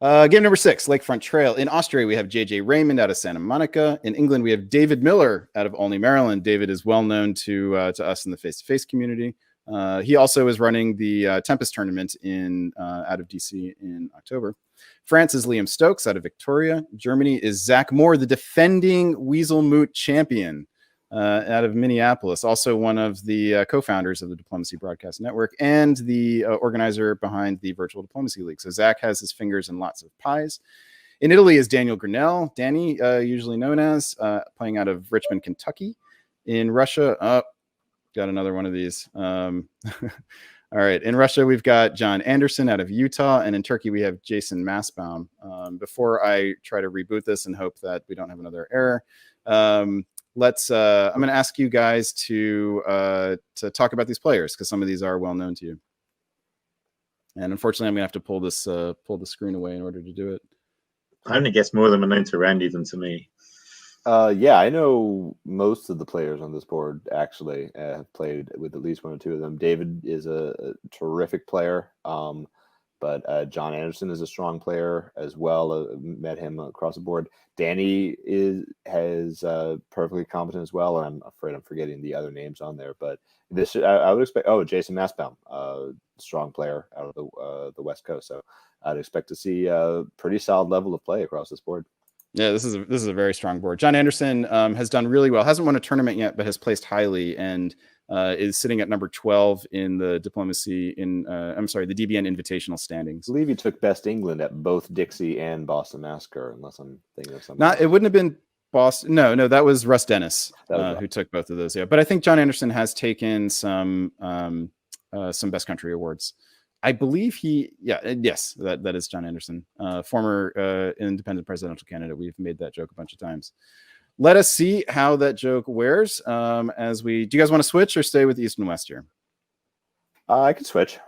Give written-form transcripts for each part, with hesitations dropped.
Game number 6, Lakefront Trail. In Austria, we have J.J. Raymond out of Santa Monica. In England, we have David Miller out of Olney, Maryland. David is well known to us in the face-to-face community. He also is running the Tempest tournament out of DC in October. France is Liam Stokes out of Victoria. Germany is Zach Moore, the defending Weasel Moot champion out of Minneapolis, also one of the co-founders of the Diplomacy Broadcast Network and the organizer behind the Virtual Diplomacy League. So Zach has his fingers in lots of pies. In Italy is Daniel Grinnell, Danny, usually known as, playing out of Richmond, Kentucky. In Russia, got another one of these. All right. In Russia, we've got John Anderson out of Utah. And in Turkey, we have Jason Mastbaum. Before I try to reboot this and hope that we don't have another error, I'm going to ask you guys to talk about these players because some of these are well known to you. And unfortunately, I'm going to have to pull the screen away in order to do it. I only guess more of them are known to Randy than to me. Yeah, I know most of the players on this board actually have played with at least one or two of them. David is a terrific player, but John Anderson is a strong player as well. Met him across the board. Danny has perfectly competent as well, and I'm afraid I'm forgetting the other names on there. But this I would expect. Oh, Jason Mastbaum, strong player out of the West Coast. So I'd expect to see a pretty solid level of play across this board. Yeah, this is a very strong board. John Anderson has done really well. Hasn't won a tournament yet, but has placed highly and is sitting at number 12 in the the DBN Invitational standings. I believe he took Best England at both Dixie and Boston Massacre, unless I'm thinking of something. It wouldn't have been Boston. No, that was Russ Dennis who took both of those. Yeah, but I think John Anderson has taken some Best Country awards. I believe yes, that is John Anderson, former independent presidential candidate. We've made that joke a bunch of times. Let us see how that joke wears. Do you guys want to switch or stay with East and West here? I can switch.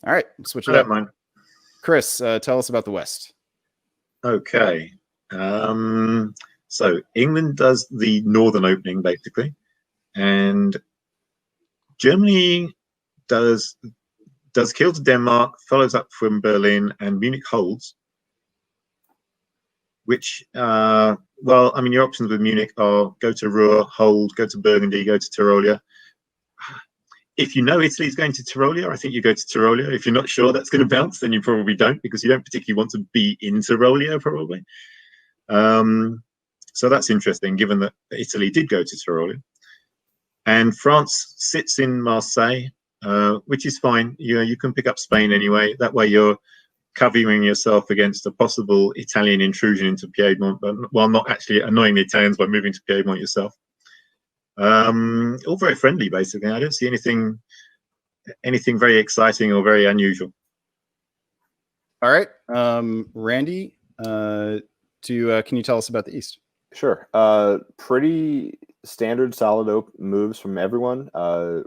All right, switch it I up. don't mind. Chris, tell us about the West. Okay. So England does the northern opening basically, and Germany does kill to Denmark, follows up from Berlin, and Munich holds. Which, your options with Munich are go to Ruhr, hold, go to Burgundy, go to Tyrolia. If you know Italy's going to Tyrolia, I think you go to Tyrolia. If you're not sure that's going to bounce, then you probably don't, because you don't particularly want to be in Tyrolia, probably. So that's interesting, given that Italy did go to Tyrolia. And France sits in Marseille, which is fine. You can pick up Spain anyway. That way you're covering yourself against a possible Italian intrusion into Piedmont, but while not actually annoying the Italians by moving to Piedmont yourself. All very friendly, basically. I don't see anything very exciting or very unusual. All right, Randy, can you tell us about the East? Sure. Pretty standard solid moves from everyone.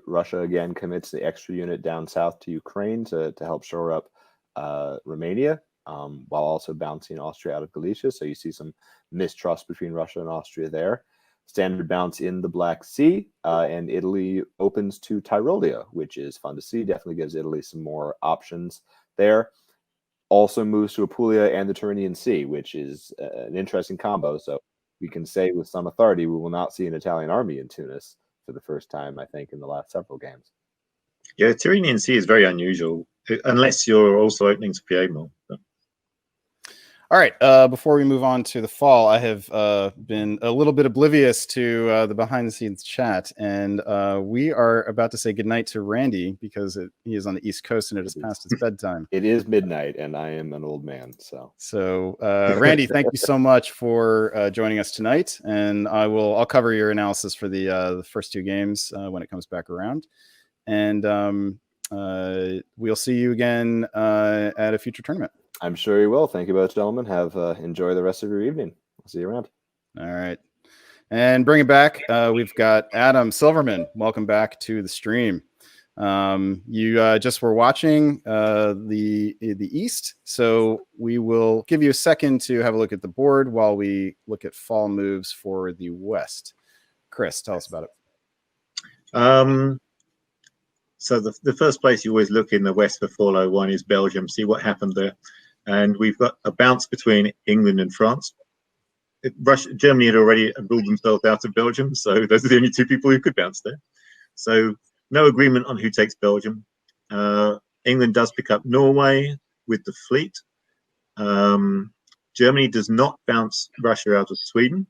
Russia again commits the extra unit down south to Ukraine to help shore up Romania, while also bouncing Austria out of Galicia. So you see some mistrust between Russia and Austria there. Standard bounce in the Black Sea, and Italy opens to Tyrolia, which is fun to see. Definitely gives Italy some more options there. Also moves to Apulia and the Tyrrhenian Sea, which is an interesting combo. So we can say with some authority we will not see an Italian army in Tunis for the first time, I think, in the last several games. Yeah, Tyrrhenian Sea is very unusual, unless you're also opening to Piedmont. All right. Before we move on to the fall, I have been a little bit oblivious to the behind-the-scenes chat, and we are about to say goodnight to Randy because he is on the East Coast and it is past his bedtime. It is midnight, and I am an old man. So Randy, thank you so much for joining us tonight, and I'll cover your analysis for the first two games when it comes back around, and we'll see you again at a future tournament. I'm sure you will. Thank you both, gentlemen. Enjoy the rest of your evening. I'll see you around. All right. And bring it back. We've got Adam Silverman. Welcome back to the stream. You just were watching the East, so we will give you a second to have a look at the board while we look at fall moves for the West. Chris, tell us about it. So the first place you always look in the West for fall 01 is Belgium. See what happened there. and we've got a bounce between England and France. Germany had already ruled themselves out of Belgium, so those are the only two people who could bounce there. So no agreement on who takes Belgium. England does pick up Norway with the fleet. Germany does not bounce Russia out of Sweden.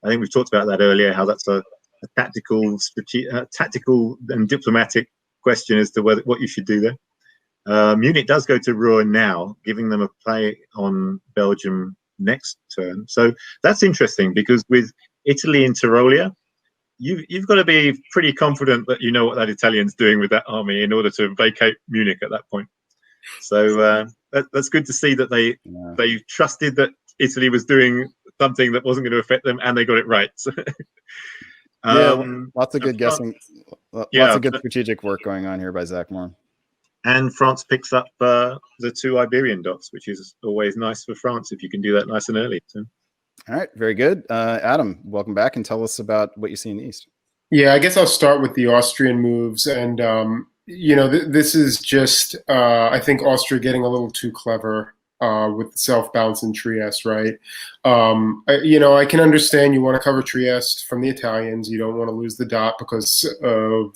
I think we've talked about that earlier, how that's a tactical and diplomatic question as to what you should do there. Munich does go to Ruhr now, giving them a play on Belgium next turn. So that's interesting, because with Italy and Tyrolia, you've got to be pretty confident that you know what that Italian's doing with that army in order to vacate Munich at that point. So that's good to see that they trusted that Italy was doing something that wasn't going to affect them, and they got it right. Lots of good guessing. Lots of good strategic work going on here by Zach Moore. And France picks up the 2 Iberian dots, which is always nice for France if you can do that nice and early. So. All right, very good. Adam, welcome back, and tell us about what you see in the East. Yeah, I guess I'll start with the Austrian moves. And, this is just, I think, Austria getting a little too clever with the self-bounce in Trieste, right? I can understand you want to cover Trieste from the Italians. You don't want to lose the dot because of,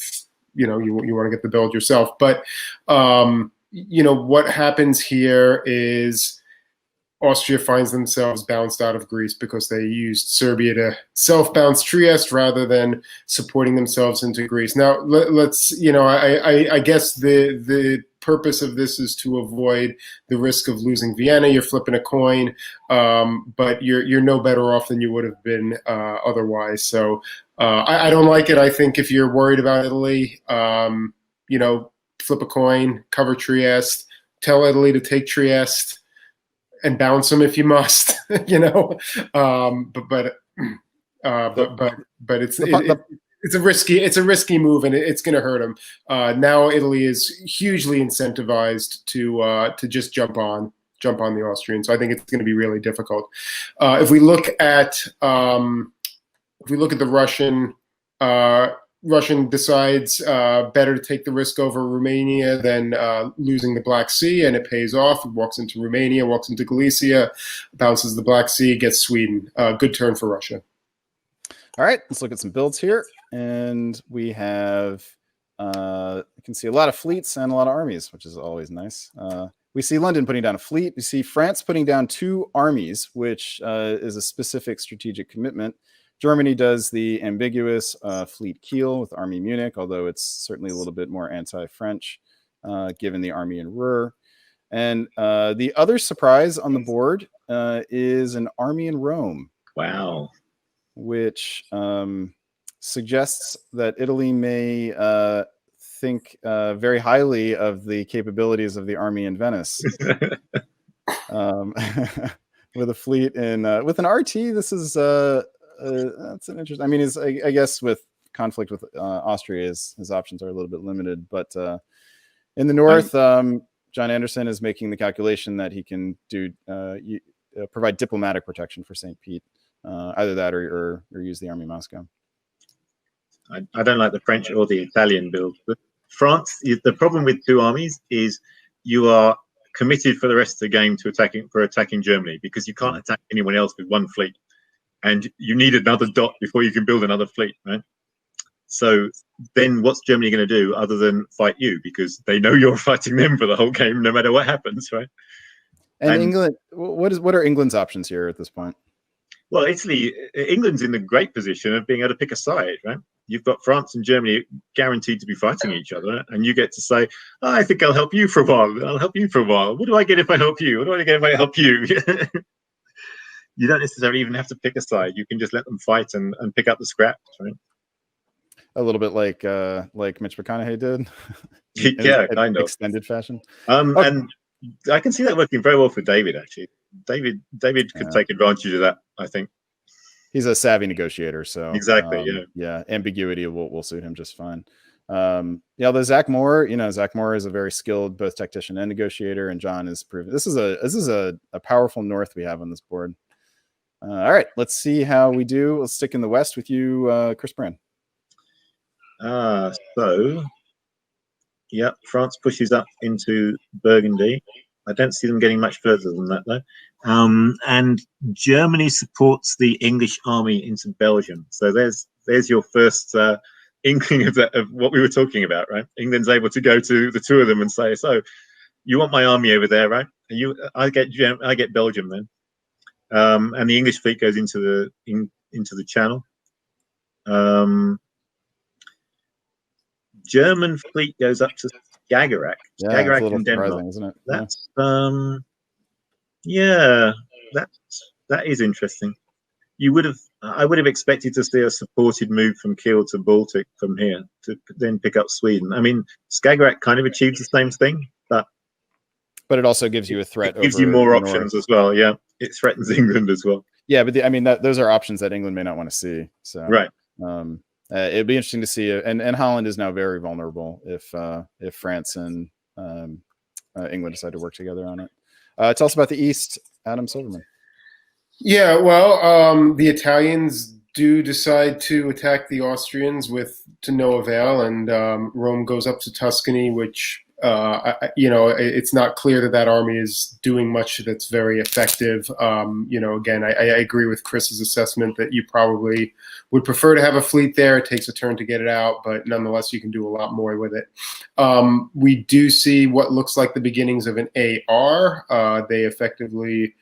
you want to get the build yourself. But, what happens here is Austria finds themselves bounced out of Greece because they used Serbia to self-bounce Trieste rather than supporting themselves into Greece. Now, let's, I guess the purpose of this is to avoid the risk of losing Vienna. You're flipping a coin, but you're no better off than you would have been otherwise. So I don't like it. I think if you're worried about Italy, flip a coin, cover Trieste, tell Italy to take Trieste, and bounce them if you must, but it's a risky move, and it's going to hurt them. Now Italy is hugely incentivized to just jump on the Austrians. So I think it's going to be really difficult. If we look at the Russian decides better to take the risk over Romania than losing the Black Sea, and it pays off. It walks into Romania, walks into Galicia, bounces the Black Sea, gets Sweden. Good turn for Russia. All right, let's look at some builds here. And we have, you can see a lot of fleets and a lot of armies, which is always nice. We see London putting down a fleet. We see France putting down 2 armies, which is a specific strategic commitment. Germany does the ambiguous Fleet Kiel with Army Munich, although it's certainly a little bit more anti-French, given the army in Ruhr. And the other surprise on the board is an army in Rome. Wow. Which suggests that Italy may think very highly of the capabilities of the army in Venice. With a fleet in with an RT, this is that's an interesting. I mean, I guess with conflict with Austria, his options are a little bit limited. But in the north, John Anderson is making the calculation that he can do provide diplomatic protection for St. Pete, either that or use the Army Moscow. I don't like the French or the Italian build. But France, the problem with 2 armies is you are committed for the rest of the game to attacking Germany, because you can't attack anyone else with 1 fleet. And you need another dot before you can build another fleet, right? So then what's Germany going to do other than fight you? Because they know you're fighting them for the whole game, no matter what happens, right? And England, what are England's options here at this point? Well, England's in the great position of being able to pick a side, right? You've got France and Germany guaranteed to be fighting each other, and you get to say, I think I'll help you for a while. I'll help you for a while. What do I get if I help you? What do I get if I help you? You don't necessarily even have to pick a side. You can just let them fight and pick up the scraps, right? A little bit like Mitch McConaughey did. Yeah, kind of. Extended fashion. And I can see that working very well for David, actually. David could take advantage of that, I think. He's a savvy negotiator, so exactly, yeah, ambiguity will suit him just fine. Although Zach Moore is a very skilled both tactician and negotiator, and John is proven this is a powerful north we have on this board. All right, let's see how we do. Let's stick in the West with you, Chris Brand. France pushes up into Burgundy. I don't see them getting much further than that, though. And Germany supports the English army into Belgium. So there's your first inkling of what we were talking about, right? England's able to go to the two of them and say, "So, you want my army over there, right? I get Belgium then." And the English fleet goes into the Channel. German fleet goes up to Skagerrak. Yeah, Skagerrak it's a little in Denmark. surprising, isn't it? That's that is interesting. I would have expected to see a supported move from Kiel to Baltic from here to then pick up Sweden. I mean, Skagerrak kind of achieves the same thing, but it also gives you a threat. It gives you more options as well. Yeah, it threatens England as well. Yeah, but those are options that England may not want to see. So right. It'd be interesting to see. And Holland is now very vulnerable if France and England decide to work together on it. Tell us about the East, Adam Silverman. Yeah, well, the Italians do decide to attack the Austrians to no avail, and Rome goes up to Tuscany, which it's not clear that army is doing much that's very effective. Again, I agree with Chris's assessment that you probably would prefer to have a fleet there. It takes a turn to get it out, but nonetheless, you can do a lot more with it. We do see what looks like the beginnings of an AR. They effectively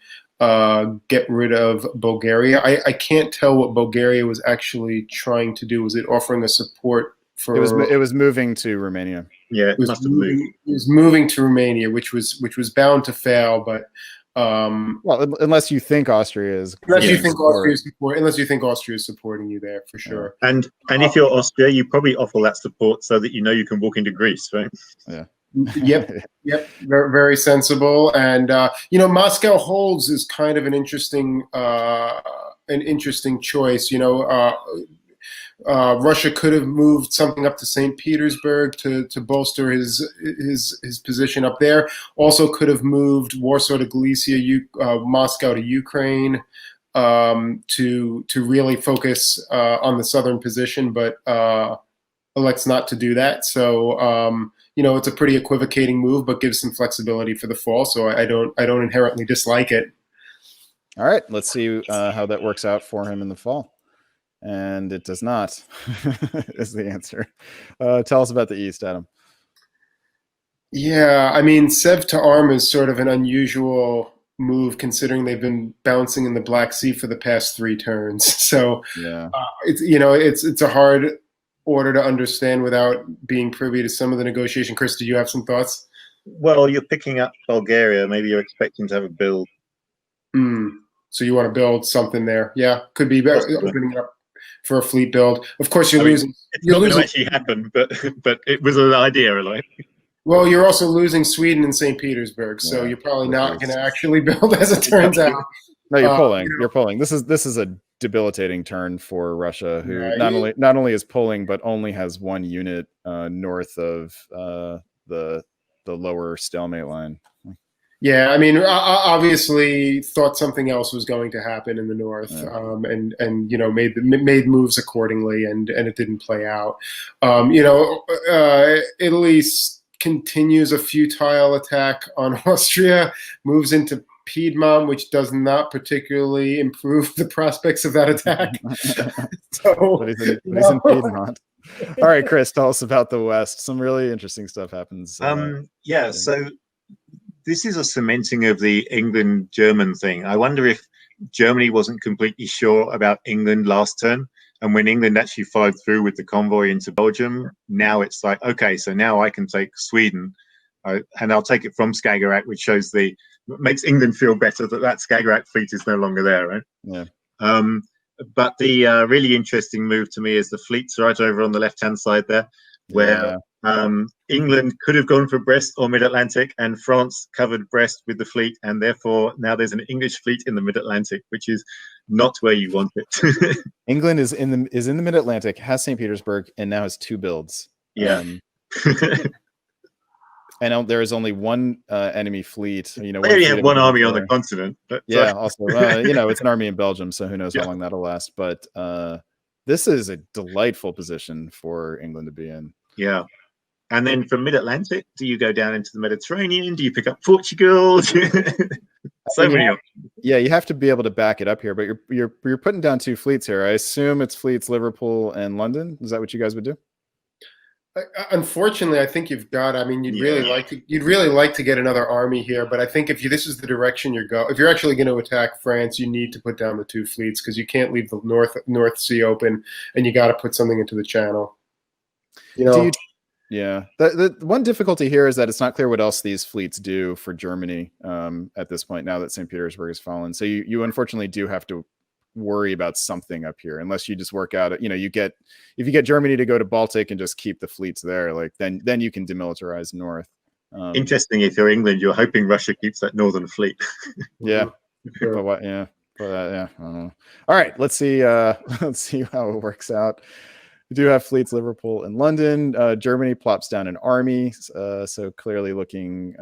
get rid of Bulgaria. I can't tell what Bulgaria was actually trying to do. Was it offering a support for? It was moving to Romania. Yeah, it must have moved. It was moving to Romania, which was bound to fail. But unless you think Austria is, unless you think Austria is supporting you there for sure. And if you're Austria, you probably offer that support so that you can walk into Greece, right? Yeah. Yep. Very, very sensible. And Moscow holds is kind of an interesting choice. Russia could have moved something up to St. Petersburg to bolster his position up there. Also could have moved Warsaw to Galicia, Moscow to Ukraine, to really focus on the southern position, but elects not to do that. So it's a pretty equivocating move, but gives some flexibility for the fall. So I don't inherently dislike it. All right, let's see how that works out for him in the fall. And it does not, is the answer. Tell us about the East, Adam. Yeah, I mean, Sev to arm is sort of an unusual move considering they've been bouncing in the Black Sea for the past 3 turns. So yeah, it's a hard order to understand without being privy to some of the negotiation. Chris, do you have some thoughts? Well, you're picking up Bulgaria. Maybe you're expecting to have a build. So you want to build something there? Yeah, could be opening it up for a fleet build. Of course, you're losing. It's not going to actually happen, but it was an idea, like. Well, you're also losing Sweden and St. Petersburg, so you're probably not going to actually build, as it turns out. No, you're pulling. You're pulling. This is a debilitating turn for Russia, who not only is pulling, but only has 1 unit north of the lower stalemate line. Yeah, I mean, obviously thought something else was going to happen in the north, and made moves accordingly, and it didn't play out. Italy continues a futile attack on Austria, moves into Piedmont, which does not particularly improve the prospects of that attack. But he's in Piedmont. All right, Chris, tell us about the West. Some really interesting stuff happens. So this is a cementing of the England-German thing. I wonder if Germany wasn't completely sure about England last turn, and when England actually fired through with the convoy into Belgium, now it's like, okay, so now I can take Sweden, and I'll take it from Skagerrak, which makes England feel better that Skagerrak fleet is no longer there, right? Yeah. But the really interesting move to me is the fleets right over on the left-hand side there, where England could have gone for Brest or Mid-Atlantic, and France covered Brest with the fleet, and therefore now there's an English fleet in the Mid-Atlantic, which is not where you want it. England is in the Mid-Atlantic, has St. Petersburg, and now has 2 builds. Yeah. And there is only 1 enemy fleet. They only have 1 army on the continent. But, also, it's an army in Belgium, so who knows how long that'll last. But this is a delightful position for England to be in. Yeah. And then from mid-Atlantic, do you go down into the Mediterranean? Do you pick up Portugal? So many options. Yeah, you have to be able to back it up here, but you're putting down 2 fleets here. I assume it's fleets Liverpool and London. Is that what you guys would do? Unfortunately, I think you've got. I mean, you'd really like to get another army here, but I think if this is the direction if you're actually going to attack France, you need to put down the 2 fleets because you can't leave the North Sea open, and you got to put something into the Channel. Yeah. The one difficulty here is that it's not clear what else these fleets do for Germany at this point. Now that St. Petersburg has fallen, so you unfortunately do have to worry about something up here, unless you just work out. If you get Germany to go to Baltic and just keep the fleets there, like then you can demilitarize north. Interesting. If you're England, you're hoping Russia keeps that northern fleet. Yeah. Sure. But what? Yeah. But yeah. I don't know. All right. Let's see. Let's see how it works out. We do have fleets Liverpool and London. Germany plops down an army, so clearly looking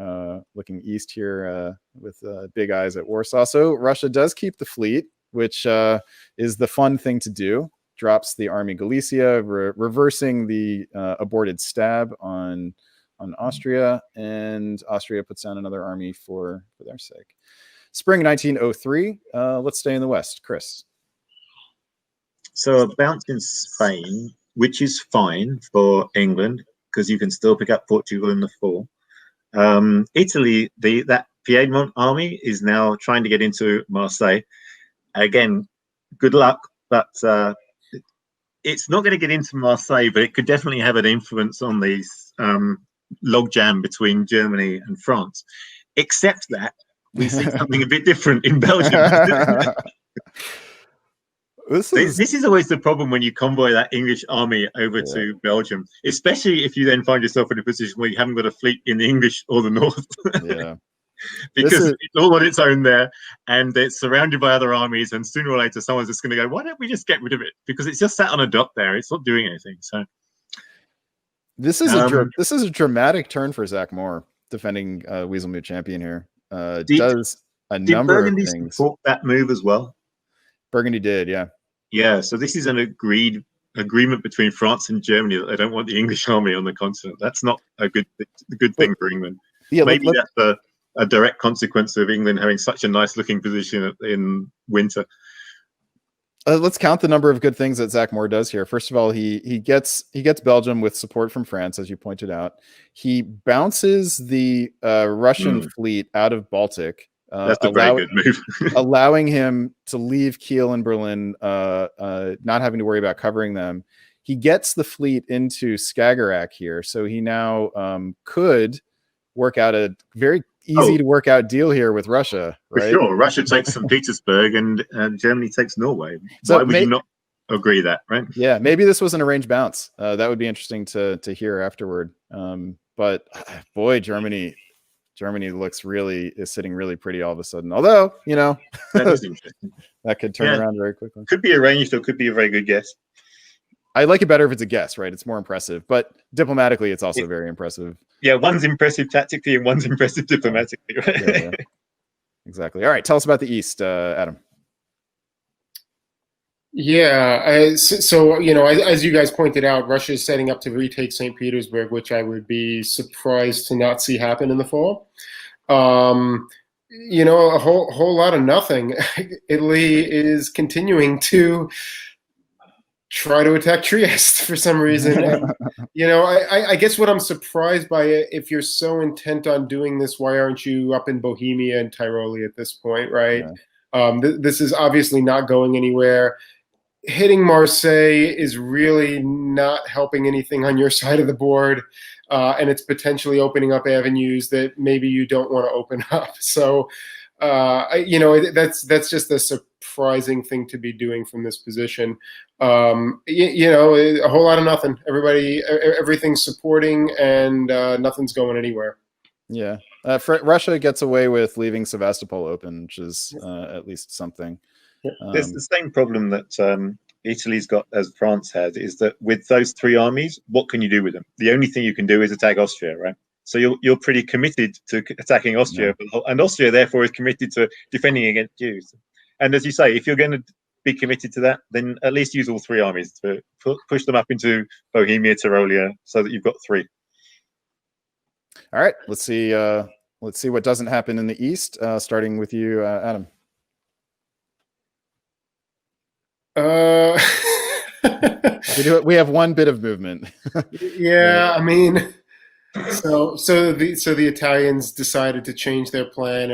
east here with big eyes at Warsaw. So Russia does keep the fleet, which is the fun thing to do. Drops the army Galicia, reversing the aborted stab on Austria, and Austria puts down another army for their sake. Spring 1903. Let's stay in the West, Chris. So a bounce in Spain, which is fine for England because you can still pick up Portugal in the fall. Italy, that Piedmont army is now trying to get into Marseille. Again, good luck, but it's not going to get into Marseille, but it could definitely have an influence on these logjam between Germany and France. Except that we see something a bit different in Belgium. This is always the problem when you convoy that English army over to Belgium, especially if you then find yourself in a position where you haven't got a fleet in the English or the North. Yeah. Because it's all on its own there, and it's surrounded by other armies, and sooner or later someone's just going to go, why don't we just get rid of it? Because it's just sat on a dock there. It's not doing anything. So this is a dramatic turn for Zach Moore, defending Weasel Moot champion here. Does a number of things. Did Burgundy support that move as well? Burgundy did, yeah. Yeah, so this is an agreement between France and Germany that they don't want the English army on the continent. That's not a good thing for England. Yeah, maybe that's a direct consequence of England having such a nice looking position in winter. Let's count the number of good things that Zach Moore does here. First of all, he gets Belgium with support from France, as you pointed out. He bounces the Russian fleet out of Baltic. That's a very good move. Allowing him to leave Kiel and Berlin, not having to worry about covering them. He gets the fleet into Skagerrak here, so he now could work out a very easy to work out deal here with Russia. Right? For sure, Russia takes St. Petersburg and Germany takes Norway. So why would you not agree that, right? Yeah, maybe this was an arranged bounce. That would be interesting to hear afterward. But boy, Germany is sitting really pretty all of a sudden. Although, that is interesting. That could turn around very quickly. Could be arranged or could be a very good guess. I like it better if it's a guess, right? It's more impressive, but diplomatically, it's also very impressive. Yeah, one's impressive tactically and one's impressive diplomatically, right? Yeah. Exactly. All right, tell us about the East, Adam. Yeah, so as you guys pointed out, Russia is setting up to retake St. Petersburg, which I would be surprised to not see happen in the fall. A whole lot of nothing. Italy is continuing to try to attack Trieste for some reason. I guess what I'm surprised by it, if you're so intent on doing this, why aren't you up in Bohemia and Tyrolia at this point, right? Yeah. This is obviously not going anywhere. Hitting Marseille is really not helping anything on your side of the board, and it's potentially opening up avenues that maybe you don't want to open up. So, that's just a surprising thing to be doing from this position. A whole lot of nothing. Everything's supporting, and nothing's going anywhere. Yeah, Russia gets away with leaving Sevastopol open, which is at least something. There's the same problem that Italy's got as France had, is that with those 3 armies, what can you do with them? The only thing you can do is attack Austria, right? So you're pretty committed to attacking Austria, and Austria therefore is committed to defending against you. And as you say, if you're going to be committed to that, then at least use all 3 armies to push them up into Bohemia, Tyrolia, so that you've got 3. All right, let's see. Let's see what doesn't happen in the east. Starting with you, Adam. We have one bit of movement. Yeah, I mean, so the Italians decided to change their plan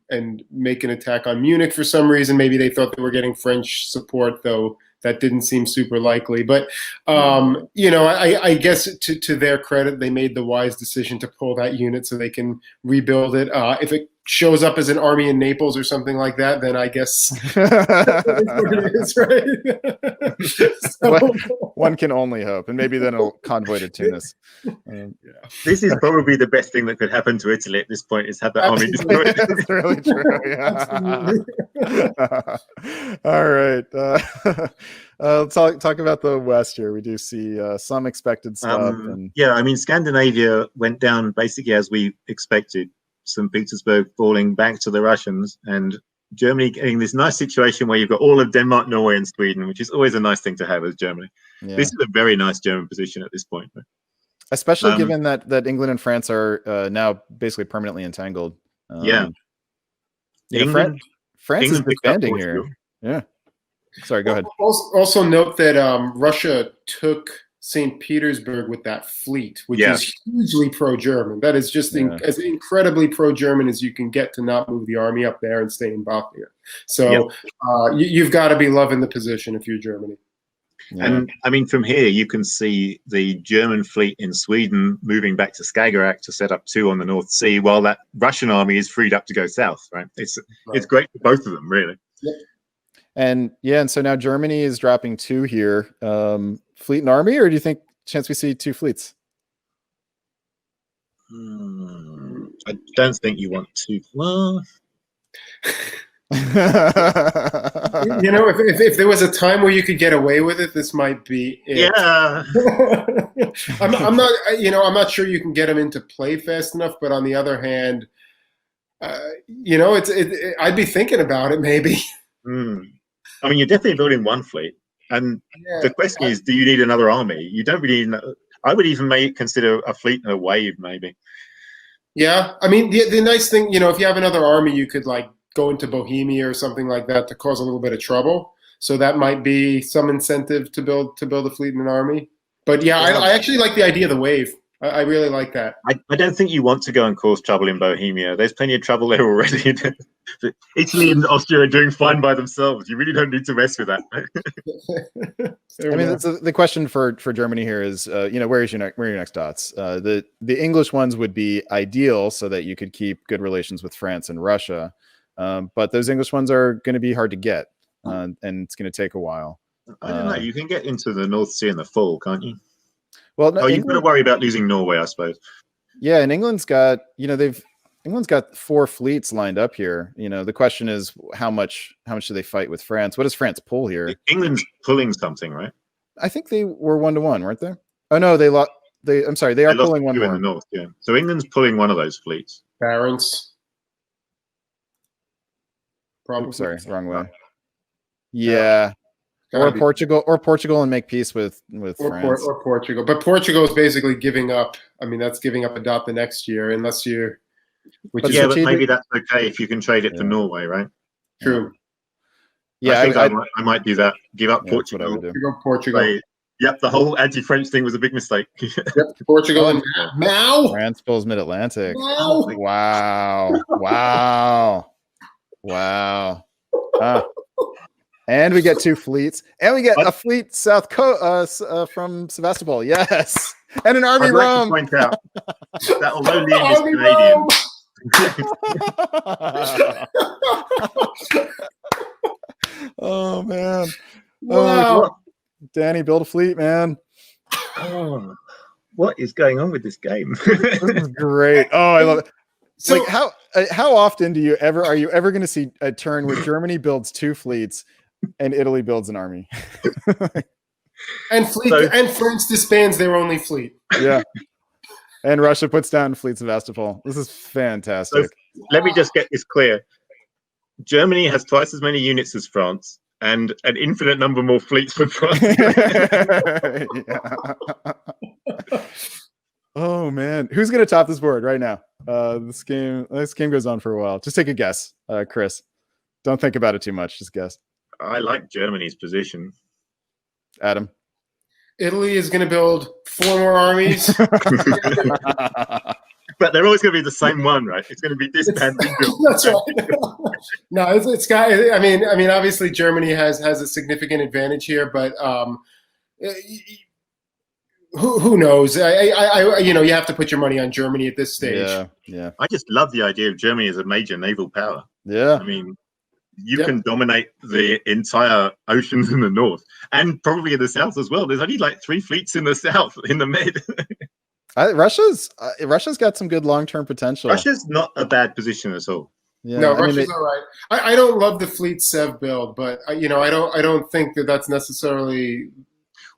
and make an attack on Munich for some reason. Maybe they thought they were getting French support, though that didn't seem super likely. But I guess to their credit, they made the wise decision to pull that unit so they can rebuild it. If it shows up as an army in Naples or something like that, then I guess that's what it is, right? So, one can only hope, and maybe then it'll convoy to Tunis. This is probably the best thing that could happen to Italy at this point, is have that army destroyed. That's really true. Yeah. All right. Let's talk about the West here. We do see some expected stuff. Yeah, I mean, Scandinavia went down basically as we expected. St. Petersburg falling back to the Russians, and Germany getting this nice situation where you've got all of Denmark, Norway, and Sweden, which is always a nice thing to have as Germany. Yeah. This is a very nice German position at this point. Especially given that England and France are now basically permanently entangled. Yeah. France is expanding here. Yeah. Sorry, go ahead. Also note that Russia took St. Petersburg with that fleet, which is hugely pro-German. That is just as incredibly pro-German as you can get to not move the army up there and stay in Bothnia. So you've got to be loving the position if you're Germany. Yeah. And I mean, from here, you can see the German fleet in Sweden moving back to Skagerrak to set up 2 on the North Sea, while that Russian army is freed up to go south, right? It's great for both of them, really. Yep. And so now Germany is dropping 2 here. Fleet and army, or do you think chance we see 2 fleets? I don't think you want 2. Well, if there was a time where you could get away with it, this might be it. Yeah. I'm not sure you can get them into play fast enough, but on the other hand, I'd be thinking about it maybe. I mean, you're definitely building 1 fleet. And the question is, do you need another army? You don't really need. I would even consider a fleet and a wave, maybe. Yeah, I mean, the nice thing, if you have another army, you could go into Bohemia or something like that to cause a little bit of trouble. So that might be some incentive to build a fleet and an army. But I actually like the idea of the wave. I really like that. I don't think you want to go and cause trouble in Bohemia. There's plenty of trouble there already. Italy and Austria are doing fine by themselves. You really don't need to mess with that. I mean, the question for Germany here is, where are your next dots? The English ones would be ideal so that you could keep good relations with France and Russia. But those English ones are going to be hard to get, and it's going to take a while. I don't know. You can get into the North Sea in the fall, can't you? Well, no, you've got to worry about losing Norway, I suppose. Yeah, and England's got 4 fleets lined up here. The question is how much do they fight with France? What does France pull here? England's pulling something, right? I think they were 1-1, weren't they? Oh no, they lost. I'm sorry, they are pulling 1 in the north. Yeah, so England's pulling one of those fleets. Barents. Probably. Sorry, wrong way. Yeah. Or Portugal and make peace with France. Or Portugal. But Portugal is basically giving up. I mean, that's giving up a dot the next year, unless you're... but maybe that's okay if you can trade it for Norway, right? True. Yeah, I think I might do that. Give up Portugal. What I would do. Portugal. Yep, the whole anti-French thing was a big mistake. Portugal and Mao. France pulls Mid-Atlantic. Wow. Wow. And we get 2 fleets, and we get a fleet from Sevastopol. Yes, and an army Rome. Like to point out that although Liam is Canadian. Oh man! Wow, Danny, build a fleet, man. Oh, what is going on with this game? This is great. Oh, I love it. So, how often are you ever going to see a turn where Germany builds 2 fleets and Italy builds an army? and France disbands their only fleet. Yeah. And Russia puts down fleets of Sevastopol. This is fantastic. So, let me just get this clear. Germany has twice as many units as France and an infinite number more fleets than France. Oh man, who's gonna top this board right now? This game goes on for a while. Just take a guess, Chris. Don't think about it too much. Just guess. I like Germany's position. Adam. Italy is going to build 4 more armies. But they're always going to be the same one, right? It's going to be disbanded. That's right. No, it's got. I mean, obviously Germany has a significant advantage here, but who knows? You have to put your money on Germany at this stage. Yeah. I just love the idea of Germany as a major naval power. Yeah. I mean, you can dominate the entire oceans in the north and probably in the south as well. There's only like 3 fleets in the south, in the Med. Russia's got some good long-term potential. Russia's not a bad position at all. Yeah, no, Russia's all right. I don't love the Fleet Sev build, but I don't think that's necessarily.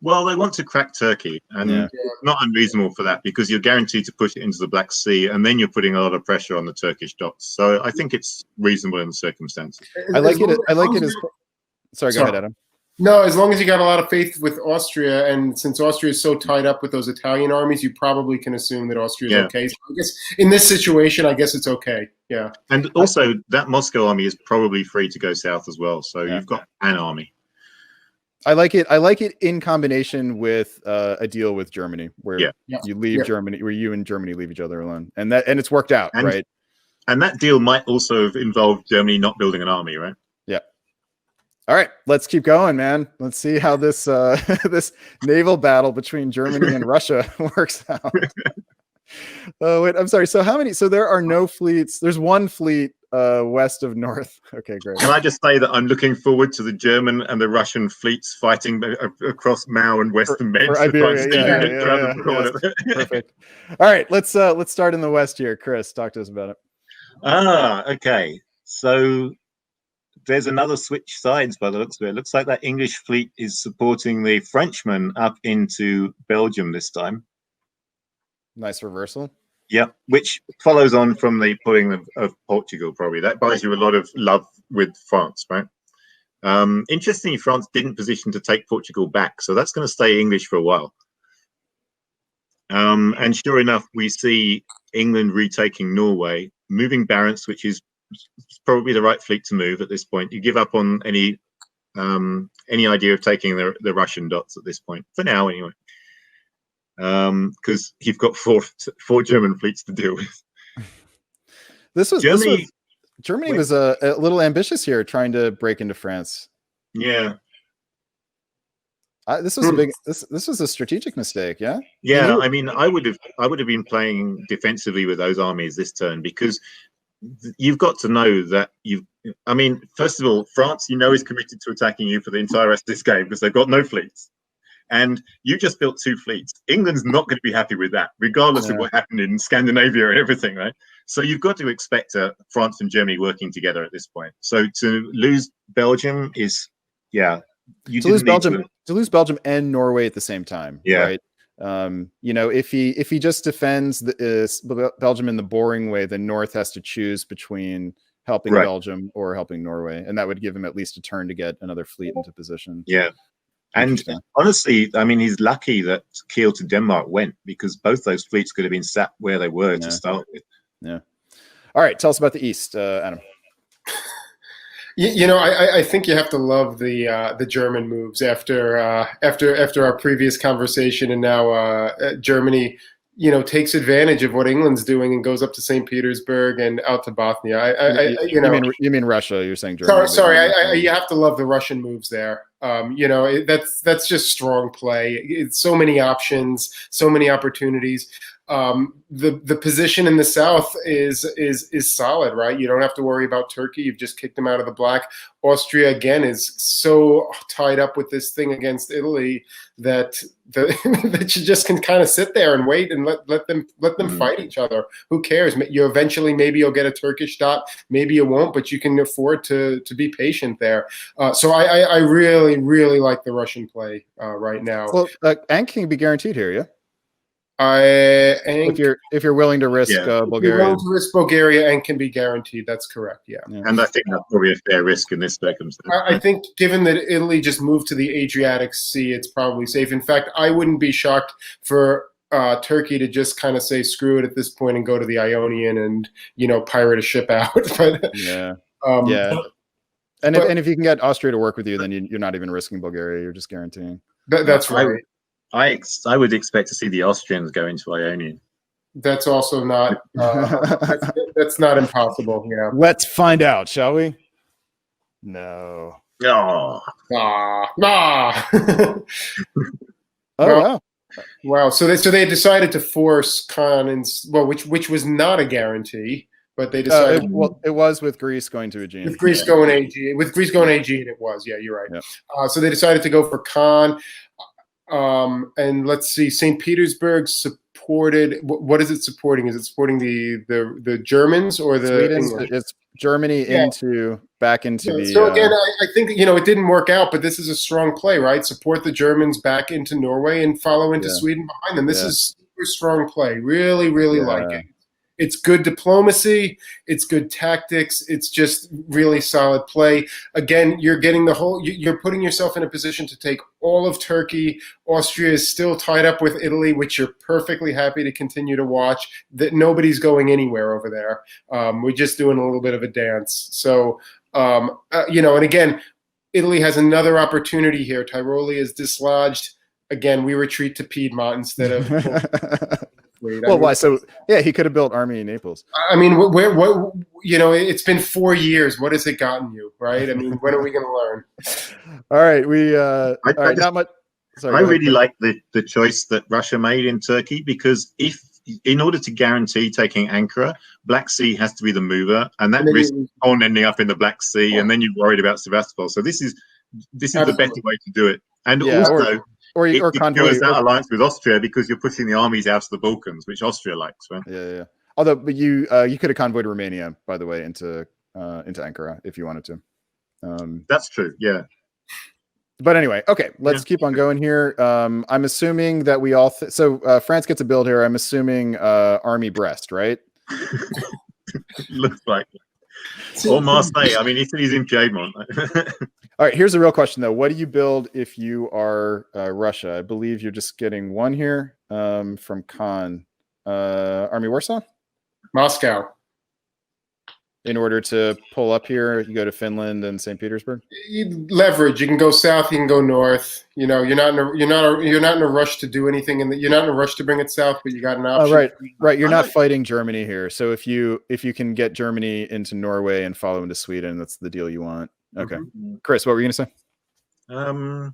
Well, they want to crack Turkey, and it's not unreasonable for that because you're guaranteed to push it into the Black Sea, and then you're putting a lot of pressure on the Turkish docks. So I think it's reasonable in the circumstances. I like it. Sorry, go ahead, Adam. No, as long as you got a lot of faith with Austria, and since Austria is so tied up with those Italian armies, you probably can assume that Austria is okay. So I guess in this situation, I guess it's okay. Yeah. And also, that Moscow army is probably free to go south as well. So you've got an army. I like it. I like it in combination with a deal with Germany, where you leave Germany, where you and Germany leave each other alone, and it's worked out, right? And that deal might also have involved Germany not building an army, right? Yeah. All right, let's keep going, man. Let's see how this this naval battle between Germany and Russia works out. Oh, wait, I'm sorry. So how many? So there are no fleets. There's 1 fleet west of north. Okay, great. Can I just say that I'm looking forward to the German and the Russian fleets fighting across Mao and Western Med. Perfect. All right, let's start in the west here. Chris, talk to us about it. Okay. So there's another switch sides by the looks of it. It looks like that English fleet is supporting the Frenchmen up into Belgium this time. Nice reversal. Yeah, which follows on from the pulling of Portugal, probably. That buys you a lot of love with France, right? Interestingly, France didn't position to take Portugal back, so that's going to stay English for a while. And sure enough, we see England retaking Norway, moving Barents, which is probably the right fleet to move at this point. You give up on any idea of taking the Russian dots at this point, for now anyway. Because you've got four German fleets to deal with. Germany was a little ambitious here, trying to break into France. Yeah, this was a big. This was a strategic mistake. Yeah. Yeah, I mean, I would have been playing defensively with those armies this turn because you've got to know that I mean, first of all, France, is committed to attacking you for the entire rest of this game because they've got no fleets. And you just built 2 fleets. England's not going to be happy with that, regardless of what happened in Scandinavia and everything, right? So you've got to expect France and Germany working together at this point. So to lose Belgium is, to lose Belgium and Norway at the same time, right? If he just defends Belgium in the boring way, then North has to choose between helping Belgium or helping Norway, and that would give him at least a turn to get another fleet into position. Yeah. And honestly, I mean, he's lucky that Kiel to Denmark went because both those fleets could have been sat where they were to start with. Yeah. All right. Tell us about the East, Adam. I think you have to love the German moves after our previous conversation, and now Germany, takes advantage of what England's doing and goes up to St. Petersburg and out to Bothnia. You mean Russia? You're saying Germany? Sorry. You have to love the Russian moves there. That's just strong play. It's so many options, so many opportunities. The position in the south is solid, right? You don't have to worry about Turkey. You've just kicked them out of the black. Austria again is so tied up with this thing against Italy that that you just can kind of sit there and wait and let them fight each other. Who cares? Maybe you'll get a Turkish dot, maybe you won't, but you can afford to be patient there. So I really, really like the Russian play right now. Well, Ank can be guaranteed here, yeah. If you're willing to risk Bulgaria, if you're willing to risk Bulgaria and can be guaranteed, that's correct. Yeah. And I think that's probably a fair risk in this circumstance. I think, given that Italy just moved to the Adriatic Sea, it's probably safe. In fact, I wouldn't be shocked for Turkey to just kind of say screw it at this point and go to the Ionian and pirate a ship out. But yeah, um, yeah. And but- if you can get Austria to work with you, then you're not even risking Bulgaria. You're just guaranteeing. That's right. I would expect to see the Austrians go into Ionian. That's also not. That's not impossible. Yeah. Let's find out, shall we? No. Oh, Oh, Well, wow. wow. So they decided to force Khan, and which was not a guarantee, but they decided. It was with Greece going to Aegean. With Greece going AG, it was. Yeah, you're right. Yeah. So they decided to go for Khan, and let's see, St. Petersburg supported. What is it supporting? Is it supporting the Germans or the English? It's Germany back into the. So again, I think it didn't work out, but this is a strong play, right? Support the Germans back into Norway and follow into Sweden behind them. This is super strong play. Really, really like it. It's good diplomacy. It's good tactics. It's just really solid play. Again, you're getting you're putting yourself in a position to take all of Turkey. Austria is still tied up with Italy, which you're perfectly happy to continue to watch. That nobody's going anywhere over there. We're just doing a little bit of a dance. So, and again, Italy has another opportunity here. Tiroli is dislodged. Again, we retreat to Piedmont instead of. Why? So he could have built army in Naples. I mean, it's been 4 years. What has it gotten you, right? I mean, when are we going to learn? All right, not much. Sorry, I really like the choice that Russia made in Turkey, because in order to guarantee taking Ankara, Black Sea has to be the mover, and that risks on ending up in the Black Sea, and then you're worried about Sevastopol. So this is the better way to do it, and also. It goes that alliance with Austria, because you're pushing the armies out of the Balkans, which Austria likes, right? Yeah. Although, but you could have convoyed Romania, by the way, into Ankara if you wanted to. That's true. Yeah. But anyway, okay, let's keep on going here. I'm assuming that we all. France gets a build here. I'm assuming Army Brest, right? Looks like. Or Marseille. I mean, Italy's in Piedmont. All right, here's a real question, though. What do you build if you are Russia? I believe you're just getting one here from Khan. Army Warsaw? Moscow. In order to pull up here, you go to Finland and St. Petersburg? You leverage. You can go south, you can go north. You're not in a rush to do anything, and you're not in a rush to bring it south, but you got an option. Right. You're not fighting Germany here. So if you can get Germany into Norway and follow into Sweden, that's the deal you want. Okay. Mm-hmm. Chris, what were you going to say?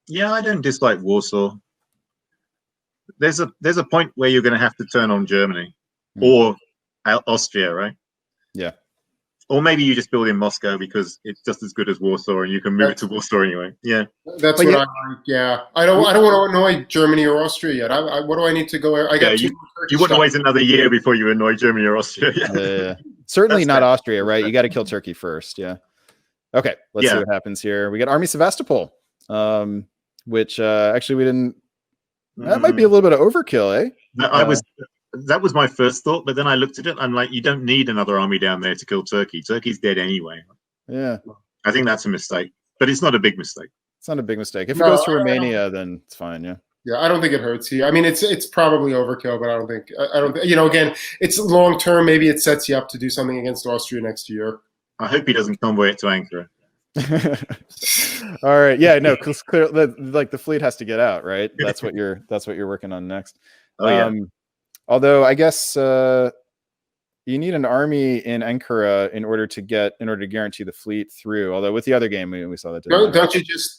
Yeah, I don't dislike Warsaw. There's a point where you're going to have to turn on Germany or Austria, right? Yeah. Or maybe you just build in Moscow because it's just as good as Warsaw, and you can move it to Warsaw anyway. Yeah, that's what I like. Yeah, I don't want to annoy Germany or Austria yet. What do I need to go? You wouldn't wait another year before you annoy Germany or Austria. Yeah. Certainly not Austria, right? You got to kill Turkey first. Yeah. Okay, let's see what happens here. We got Army Sevastopol, which actually we didn't. That might be a little bit of overkill, eh? That was my first thought, but then I looked at it. I'm like, you don't need another army down there to kill Turkey. Turkey's dead anyway. Yeah, I think that's a mistake, but it's not a big mistake. It's not a big mistake. If it goes to Romania, then it's fine. Yeah. Yeah, I don't think it hurts here. I mean, it's probably overkill, but I don't think. Again, it's long term. Maybe it sets you up to do something against Austria next year. I hope he doesn't convoy it to Ankara. All right. Yeah. No. Because the fleet has to get out, right? That's what you're working on next. Oh yeah. Although I guess you need an army in Ankara in order to guarantee the fleet through. Although with the other game we saw that.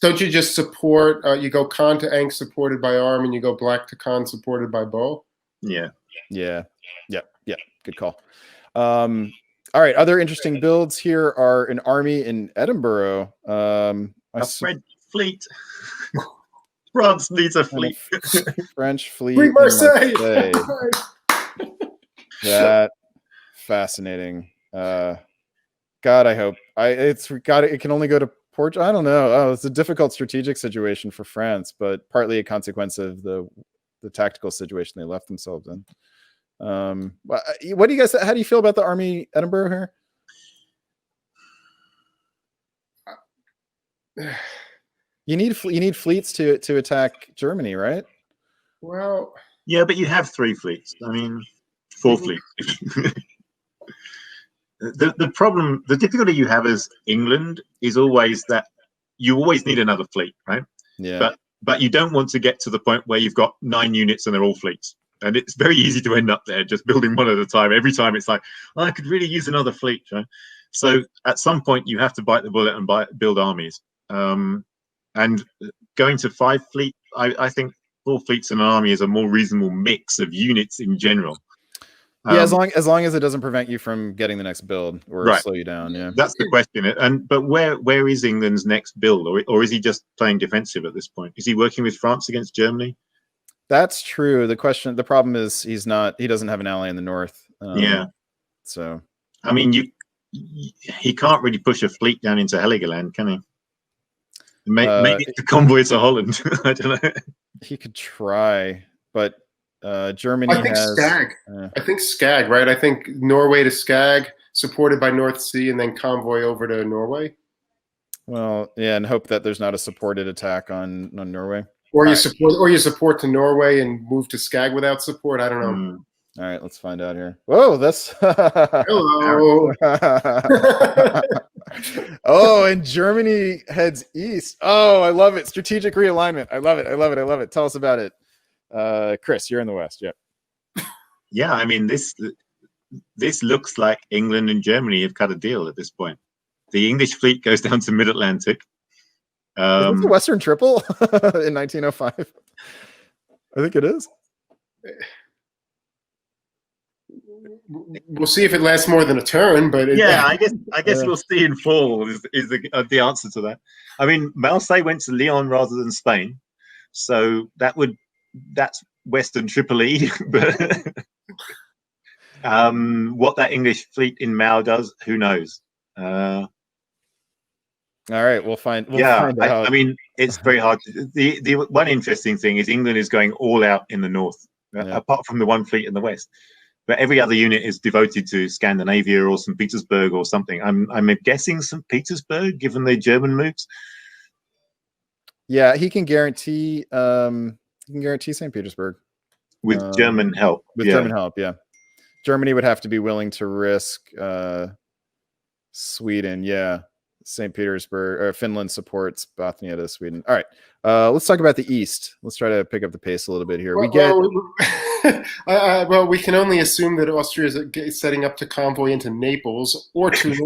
Don't you just support? You go Khan to Ank supported by Arm, and you go Black to Khan supported by Bo. Yeah. Good call. All right. Other interesting builds here are an army in Edinburgh. A French fleet. France needs a fleet. French fleet. Fleet Marseille. That fascinating. God, I hope it can only go to Portugal. I don't know. Oh, it's a difficult strategic situation for France, but partly a consequence of the tactical situation they left themselves in. What do you guys? How do you feel about the Army Edinburgh here? You need fleets to attack Germany, right? Well, Yeah, but you have 3 fleets. I mean, 4 fleets. The problem, the difficulty you have as England is always that you always need another fleet, right? Yeah. But you don't want to get to the point where you've got 9 units and they're all fleets. And it's very easy to end up there just building one at a time. Every time it's like, oh, I could really use another fleet, right? So at some point you have to bite the bullet and build armies. And going to 5 fleet, I think 4 fleets and an army is a more reasonable mix of units in general. Yeah, as long as it doesn't prevent you from getting the next build or slow you down. Yeah, that's the question. But where is England's next build, or is he just playing defensive at this point? Is he working with France against Germany? That's true. The problem is he doesn't have an ally in the north. Yeah. So I mean, he can't really push a fleet down into Heligoland, can he? Maybe the convoy to Holland. I don't know. He could try, but Germany I think has Skag. I think Skag, right? I think Norway to Skag, supported by North Sea, and then convoy over to Norway. Well, yeah, and hope that there's not a supported attack on Norway. Or you support to Norway and move to Skag without support. I don't know. All right, let's find out here. Whoa, that's hello. Oh, and Germany heads east. Oh, I love it. Strategic realignment. I love it. Tell us about it. Chris, you're in the west. Yeah. Yeah, I mean this looks like England and Germany have cut a deal at this point. The English fleet goes down to mid-Atlantic. Is this the Western Triple in 1905? I think it is. We'll see if it lasts more than a turn, but I guess we'll see in fall is the answer to that. I mean, Marseille went to Lyon rather than Spain, so that's Western Tripoli. But what that English fleet in Mao does, who knows? All right, we'll find out. I mean, it's very hard. The one interesting thing is England is going all out in the north, apart from the one fleet in the west. But every other unit is devoted to Scandinavia or St. Petersburg or something. I'm guessing St. Petersburg, given the German moves. Yeah, he can guarantee St. Petersburg with German help. German help, yeah. Germany would have to be willing to risk Sweden, yeah. St. Petersburg or Finland supports Bothnia to Sweden. All right, let's talk about the East. Let's try to pick up the pace a little bit here. Well, we can only assume that Austria is setting up to convoy into Naples or Tunis,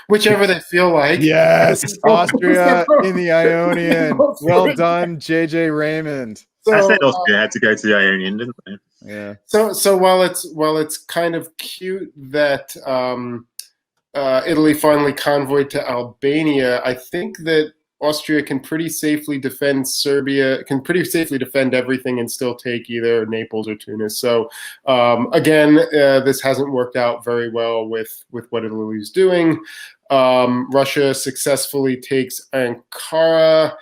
whichever they feel like. Yes, Austria in the Ionian. Well done, JJ Raymond. So, I said Austria had to go to the Ionian, didn't they? Yeah. So while it's kind of cute that Italy finally convoyed to Albania, I think that Austria can pretty safely defend Serbia, can pretty safely defend everything and still take either Naples or Tunis. So again, this hasn't worked out very well with what Italy's doing. Russia successfully takes Ankara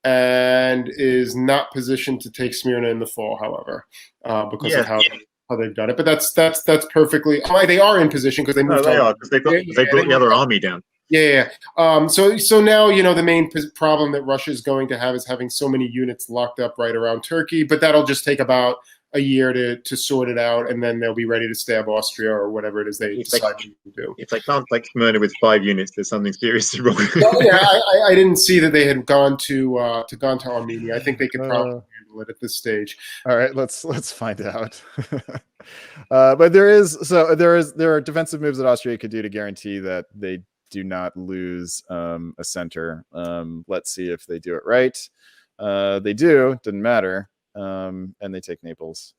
and is not positioned to take Smyrna in the fall, however, because of how they've done it. But that's perfectly. They are in position because they moved. No, they are because they brought the other army down. Yeah. So now the main problem that Russia is going to have is having so many units locked up right around Turkey. But that'll just take about a year to sort it out, and then they'll be ready to stab Austria or whatever it is they decide to do. If they can't take Smyrna with 5 units, there's something seriously wrong. I didn't see that they had gone to Armenia. I think they could probably handle it at this stage. All right, let's find out. But there are defensive moves that Austria could do to guarantee that they do not lose a center. Let's see if they do it right. They do. Didn't matter. And they take Naples.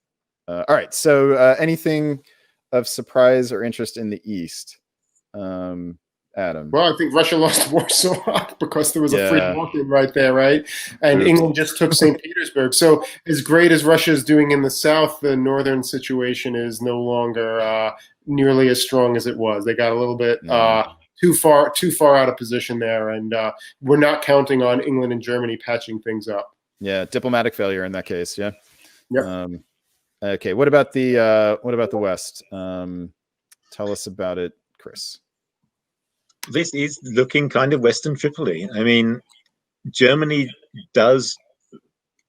All right. So anything of surprise or interest in the East, Adam? Well, I think Russia lost Warsaw because there was a free market right there, right? And England just took St. Petersburg. So as great as Russia is doing in the south, the northern situation is no longer nearly as strong as it was. They got a little bit too far out of position there, and we're not counting on England and Germany patching things up. Yeah, diplomatic failure in that case. Yeah. Yep. Okay. What about the West? Tell us about it, Chris. This is looking kind of Western Tripoli. I mean, Germany does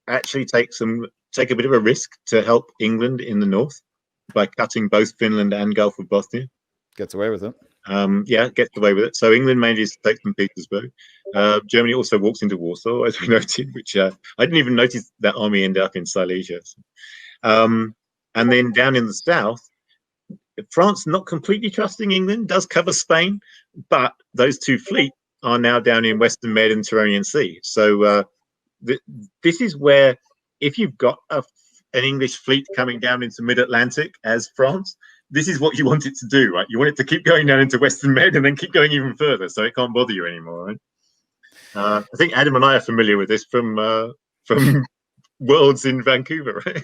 actually take some take a bit of a risk to help England in the north by cutting both Finland and Gulf of Bothnia. Gets away with it. Yeah, gets away with it. So England manages to take St. Petersburg. Germany also walks into Warsaw, as we noted, which I didn't even notice that army ended up in Silesia. And then down in the south, France, not completely trusting England, does cover Spain, but those two fleets are now down in Western Mediterranean Sea. So this is where, if you've got an English fleet coming down into mid-Atlantic as France, this is what you want it to do, right? You want it to keep going down into Western Med and then keep going even further, so it can't bother you anymore, right? I think Adam and I are familiar with this from Worlds in Vancouver, right?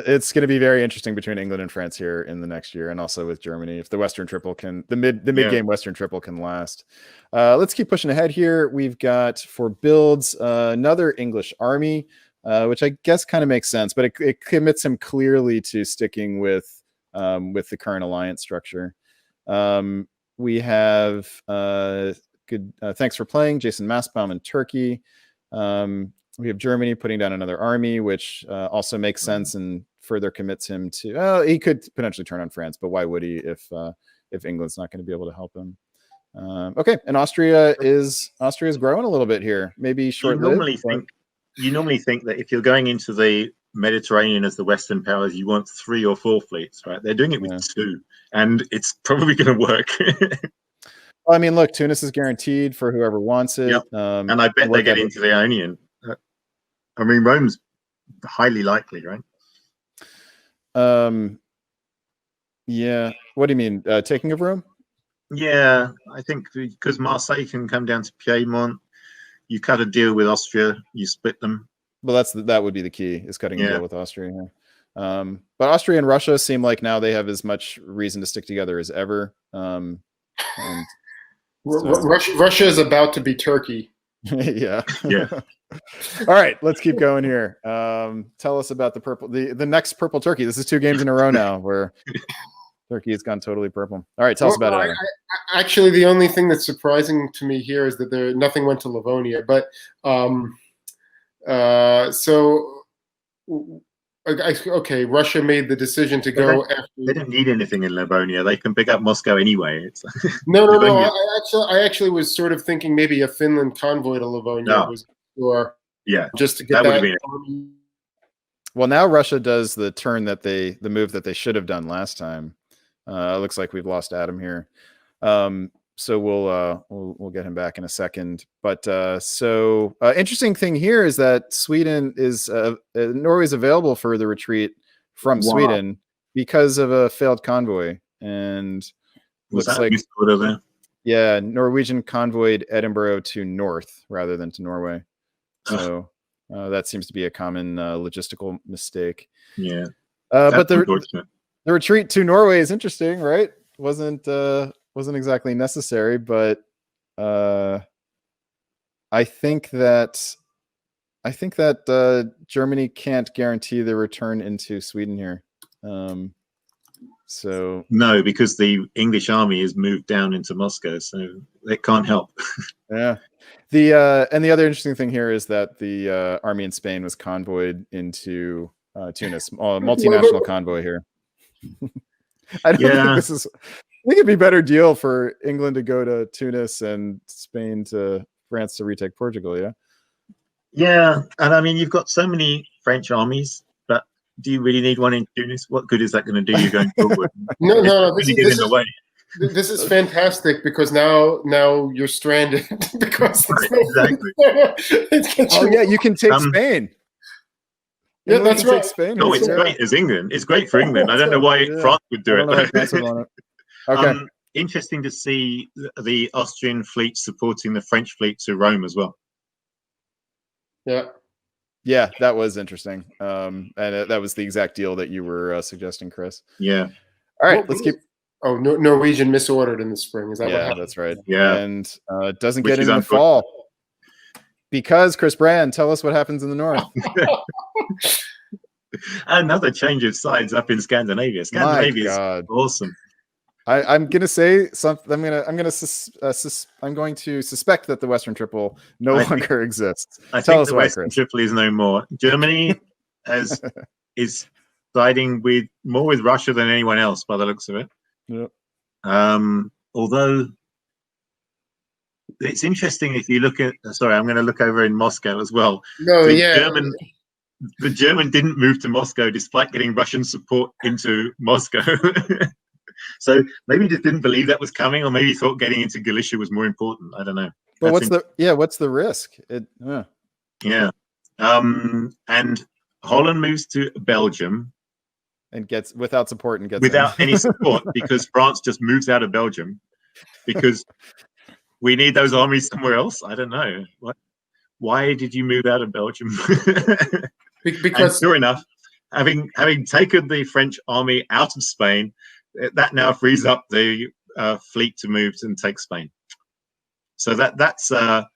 It's going to be very interesting between England and France here in the next year, and also with Germany, if the Western Triple can, the mid game Western Triple can last. Let's keep pushing ahead here. We've got for builds another English army, which I guess kind of makes sense, but it commits him clearly to sticking with the current alliance structure. We have good. Thanks for playing, Jason Mastbaum in Turkey. We have Germany putting down another army, which also makes sense and further commits him to. He could potentially turn on France, but why would he if England's not going to be able to help him? Okay, and Austria is growing a little bit here. Maybe short-lived. You normally think that if you're going into the Mediterranean as the Western powers, you want 3 or 4 fleets, right? They're doing it with 2, and it's probably going to work. Well, I mean, look, Tunis is guaranteed for whoever wants it. Yep. And I bet they get into the Ionian. I mean, Rome's highly likely, right? Yeah. What do you mean? Taking of Rome? Yeah, I think because Marseille can come down to Piedmont, you cut a deal with Austria, you split them. Well, that would be the key, is cutting a deal with Austria here. But Austria and Russia seem like now they have as much reason to stick together as ever. Russia is about to be Turkey. Yeah. All right, let's keep going here. Tell us about the next purple turkey. This is 2 games in a row now where Turkey has gone totally purple. All right, tell us about it. Actually, the only thing that's surprising to me here is that nothing went to Livonia. But okay, Russia made the decision to go after. They don't need anything in Livonia. They can pick up Moscow anyway. No. I actually was sort of thinking maybe a Finland convoy to Livonia was, or just to get that. Well, now Russia does the move that they should have done last time. It looks like we've lost Adam here. So we'll get him back in a second. But interesting thing here is that Sweden is Norway is available for the retreat from Sweden because of a failed convoy, and looks like there? Norwegian convoyed Edinburgh to north rather than to Norway. So that seems to be a common logistical mistake. Yeah, but the retreat to Norway is interesting, right? Wasn't exactly necessary, but I think that Germany can't guarantee the return into Sweden here. So no, because the English army is moved down into Moscow, so it can't help. Yeah. And the other interesting thing here is that the army in Spain was convoyed into Tunis, multinational convoy here. I don't think this is. I think it'd be a better deal for England to go to Tunis and Spain to France to retake Portugal. Yeah. Yeah, and I mean you've got so many French armies, but do you really need one in Tunis? What good is that going to do you going forward? No. This is fantastic because now you're stranded because exactly. You can take Spain. Yeah, that's right. Spain. No, it's great as England. It's great for England. I don't know why France would do it. Okay. Interesting to see the Austrian fleet supporting the French fleet to Rome as well. Yeah, that was interesting. And that was the exact deal that you were suggesting, Chris. Yeah. All right, let's keep. Oh, Norwegian misordered in the spring. Is that what happened? That's right. Yeah. And doesn't get in the fall. Because, Chris Brand, tell us what happens in the north. Another change of sides up in Scandinavia. Scandinavia is awesome. I'm going to say something. I'm going to suspect that the Western Triple no longer exists. I think the Western Triple is no more. Germany is siding more with Russia than anyone else by the looks of it. Yep. Although it's interesting if you look at. Sorry, I'm going to look over in Moscow as well. No, The yeah. The German didn't move to Moscow despite getting Russian support into Moscow. So maybe he just didn't believe that was coming, or maybe he thought getting into Galicia was more important. I don't know. But what's the risk? Yeah. And Holland moves to Belgium and gets without support and gets without any support because France just moves out of Belgium because we need those armies somewhere else. I don't know. Why did you move out of Belgium? Because and sure enough, having taken the French army out of Spain, that now frees up the fleet to move and take Spain. So that's a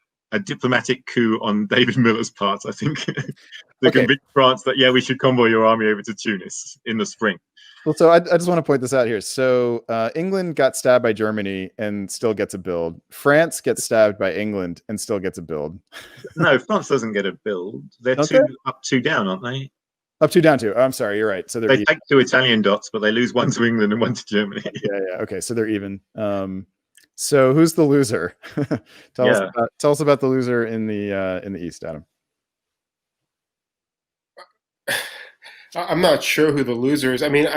diplomatic coup on David Miller's part, I think, to convince France that, we should convoy your army over to Tunis in the spring. Well, so I just want to point this out here. So England got stabbed by Germany and still gets a build. France gets stabbed by England and still gets a build. No, France doesn't get a build. They're up, 2 down, aren't they? Up 2 down 2. Oh, I'm sorry, you're right. So they take 2 Italian dots, but they lose 1 to England and 1 to Germany. Yeah. Okay, so they're even. So who's the loser? Tell us about the loser in the East, Adam. I'm not sure who the loser is. I mean,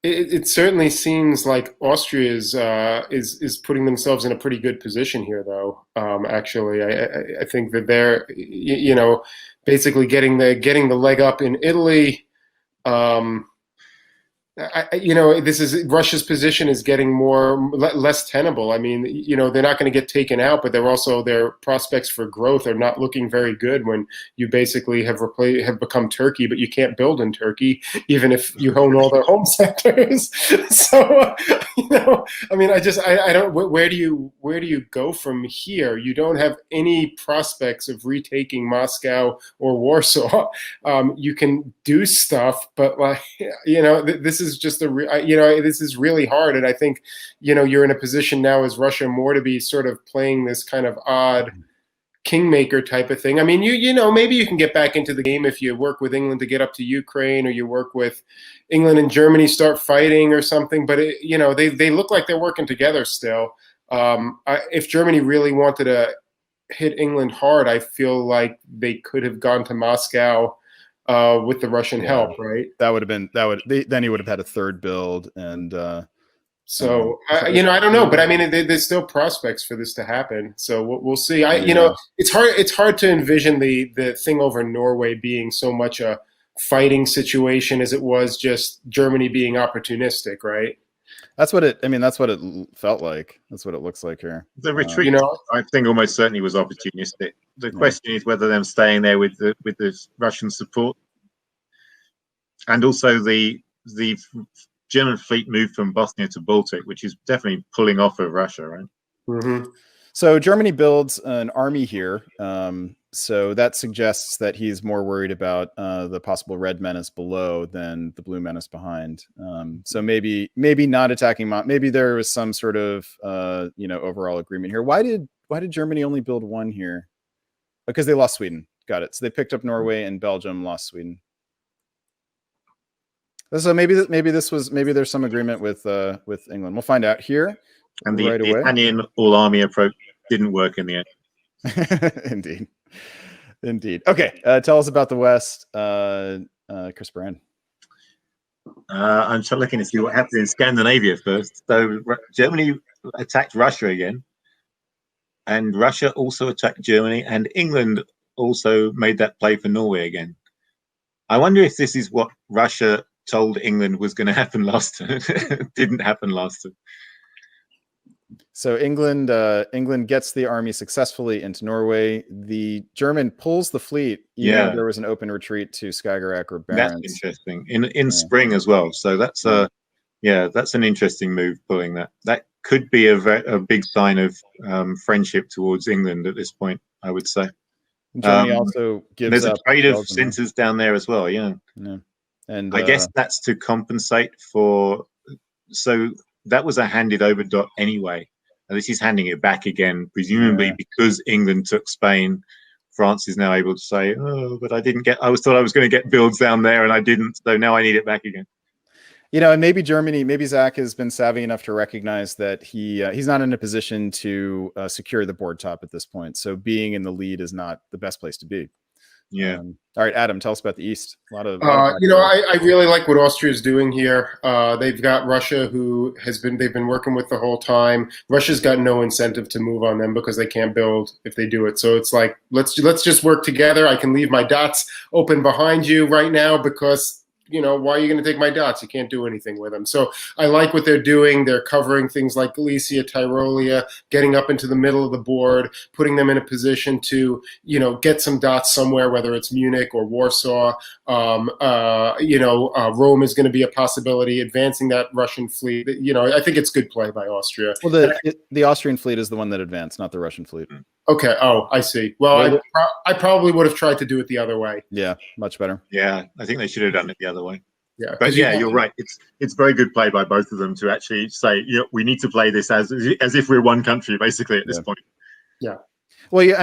it certainly seems like Austria is putting themselves in a pretty good position here, though. Actually, I think that they're basically getting the leg up in Italy. This is Russia's position is getting less tenable. I mean, they're not going to get taken out, but their prospects for growth are not looking very good when you basically have become Turkey, but you can't build in Turkey, even if you own all their home sectors. So, I mean, I don't. Where do you go from here? You don't have any prospects of retaking Moscow or Warsaw. You can do stuff, but this is just this is really hard. And I think, you're in a position now as Russia more to be sort of playing this kind of odd kingmaker type of thing. I mean, maybe you can get back into the game if you work with England to get up to Ukraine, or you work with England and Germany start fighting or something. But they look like they're working together still. If Germany really wanted to hit England hard, I feel like they could have gone to Moscow with the Russian help, right? Then he would have had a third build, and I don't know, but I mean, there's still prospects for this to happen. So we'll see. It's hard to envision the thing over Norway being so much a fighting situation as it was just Germany being opportunistic, right? That's what it felt like. That's what it looks like here. The retreat, I think, almost certainly was opportunistic. The question is whether them staying there with the Russian support, and also the German fleet moved from Bosnia to Baltic, which is definitely pulling off of Russia, right? Mm-hmm. So Germany builds an army here. So that suggests that he's more worried about the possible red menace below than the blue menace behind. So maybe not attacking. Maybe there was some sort of overall agreement here. Why did Germany only build 1 here? Because they lost Sweden. Got it. So they picked up Norway and Belgium, lost Sweden. So maybe there's some agreement with England. We'll find out here. And the Italian all-army approach didn't work in the end. Indeed. Okay, tell us about the West, Chris Brand. I'm just looking to see what happened in Scandinavia first. So Germany attacked Russia again, and Russia also attacked Germany, and England also made that play for Norway again. I wonder if this is what Russia told England was going to happen last time. Didn't happen last time. So England gets the army successfully into Norway. The German pulls the fleet. Though there was an open retreat to Skagerrak or Barents. That's interesting. In spring as well. So that's that's an interesting move, pulling that. That could be a big sign of friendship towards England at this point, I would say. Germany also gives there's up a trade of Belgium. centers down there as well. Yeah. And I guess that's to compensate for. So that was a handed over dot anyway. And this is handing it back again, presumably because England took Spain. France is now able to say, oh, but I thought I was going to get builds down there and I didn't. So now I need it back again. And maybe Germany, maybe Zach has been savvy enough to recognize that he's not in a position to secure the board top at this point. So being in the lead is not the best place to be. Yeah. All right, Adam, tell us about the East. I really like what Austria is doing here. They've got Russia, who they've been working with the whole time. Russia's got no incentive to move on them because they can't build if they do it. So it's like, let's just work together. I can leave my dots open behind you right now because, why are you going to take my dots? You can't do anything with them. So I like what they're doing. They're covering things like Galicia, Tyrolia, getting up into the middle of the board, putting them in a position to, get some dots somewhere, whether it's Munich or Warsaw. Rome is going to be a possibility, advancing that Russian fleet. I think it's good play by Austria. Well, the Austrian fleet is the one that advanced, not the Russian fleet. Okay. Oh, I see. Well, I probably would have tried to do it the other way. Yeah, much better. Yeah, I think they should have done it the other way. Yeah, but you're right. It's very good play by both of them to actually say, we need to play this as if we're one country, basically, at this point. Yeah. Well, you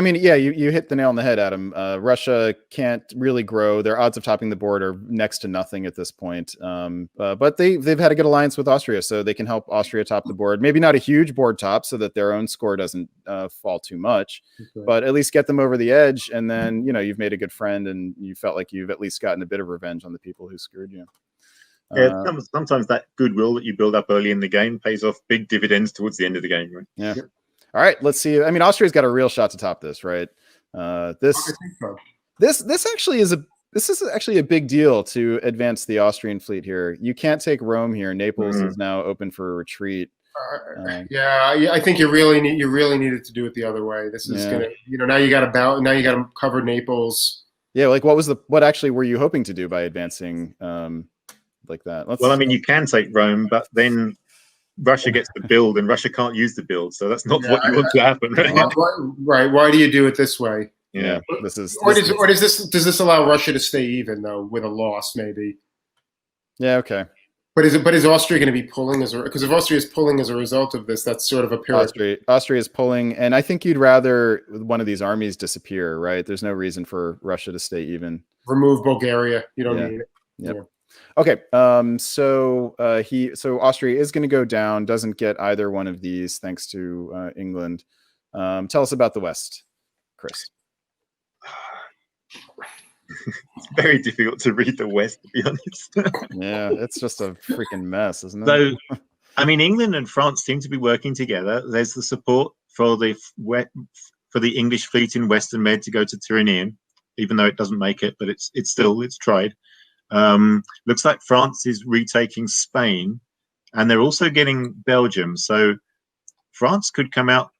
hit the nail on the head, Adam. Russia can't really grow. Their odds of topping the board are next to nothing at this point. But they've had a good alliance with Austria, so they can help Austria top the board. Maybe not a huge board top, so that their own score doesn't fall too much, but at least get them over the edge. And then you've made a good friend, and you felt like you've at least gotten a bit of revenge on the people who screwed you. Yeah, sometimes that goodwill that you build up early in the game pays off big dividends towards the end of the game, right? Yeah. All right, let's see. I mean, Austria's got a real shot to top this, right? This actually is a big deal to advance the Austrian fleet here. You can't take Rome here. Naples is now open for a retreat. I think you really needed to do it the other way. This is gonna, now you got to cover Naples. Yeah, like what actually were you hoping to do by advancing like that? You can take Rome, but then Russia gets the build, and Russia can't use the build, so that's not what you want to happen. Right? Why do you do it this way? Yeah, does this allow Russia to stay even though with a loss maybe? Yeah, okay. But is Austria going to be pulling because if Austria is pulling as a result of this, that's sort of a period. Austria is pulling, and I think you'd rather one of these armies disappear, right? There's no reason for Russia to stay even. Remove Bulgaria. You don't need it. Yep. Yeah. Okay, so Austria is going to go down, doesn't get either one of these thanks to England. Tell us about the West, Chris. It's very difficult to read the West, to be honest. Yeah, it's just a freaking mess, isn't it? So, England and France seem to be working together. There's the support for the English fleet in Western Med to go to Tyrrhenian, even though it doesn't make it, but it's tried. Looks like France is retaking Spain, and they're also getting Belgium. So France could come out.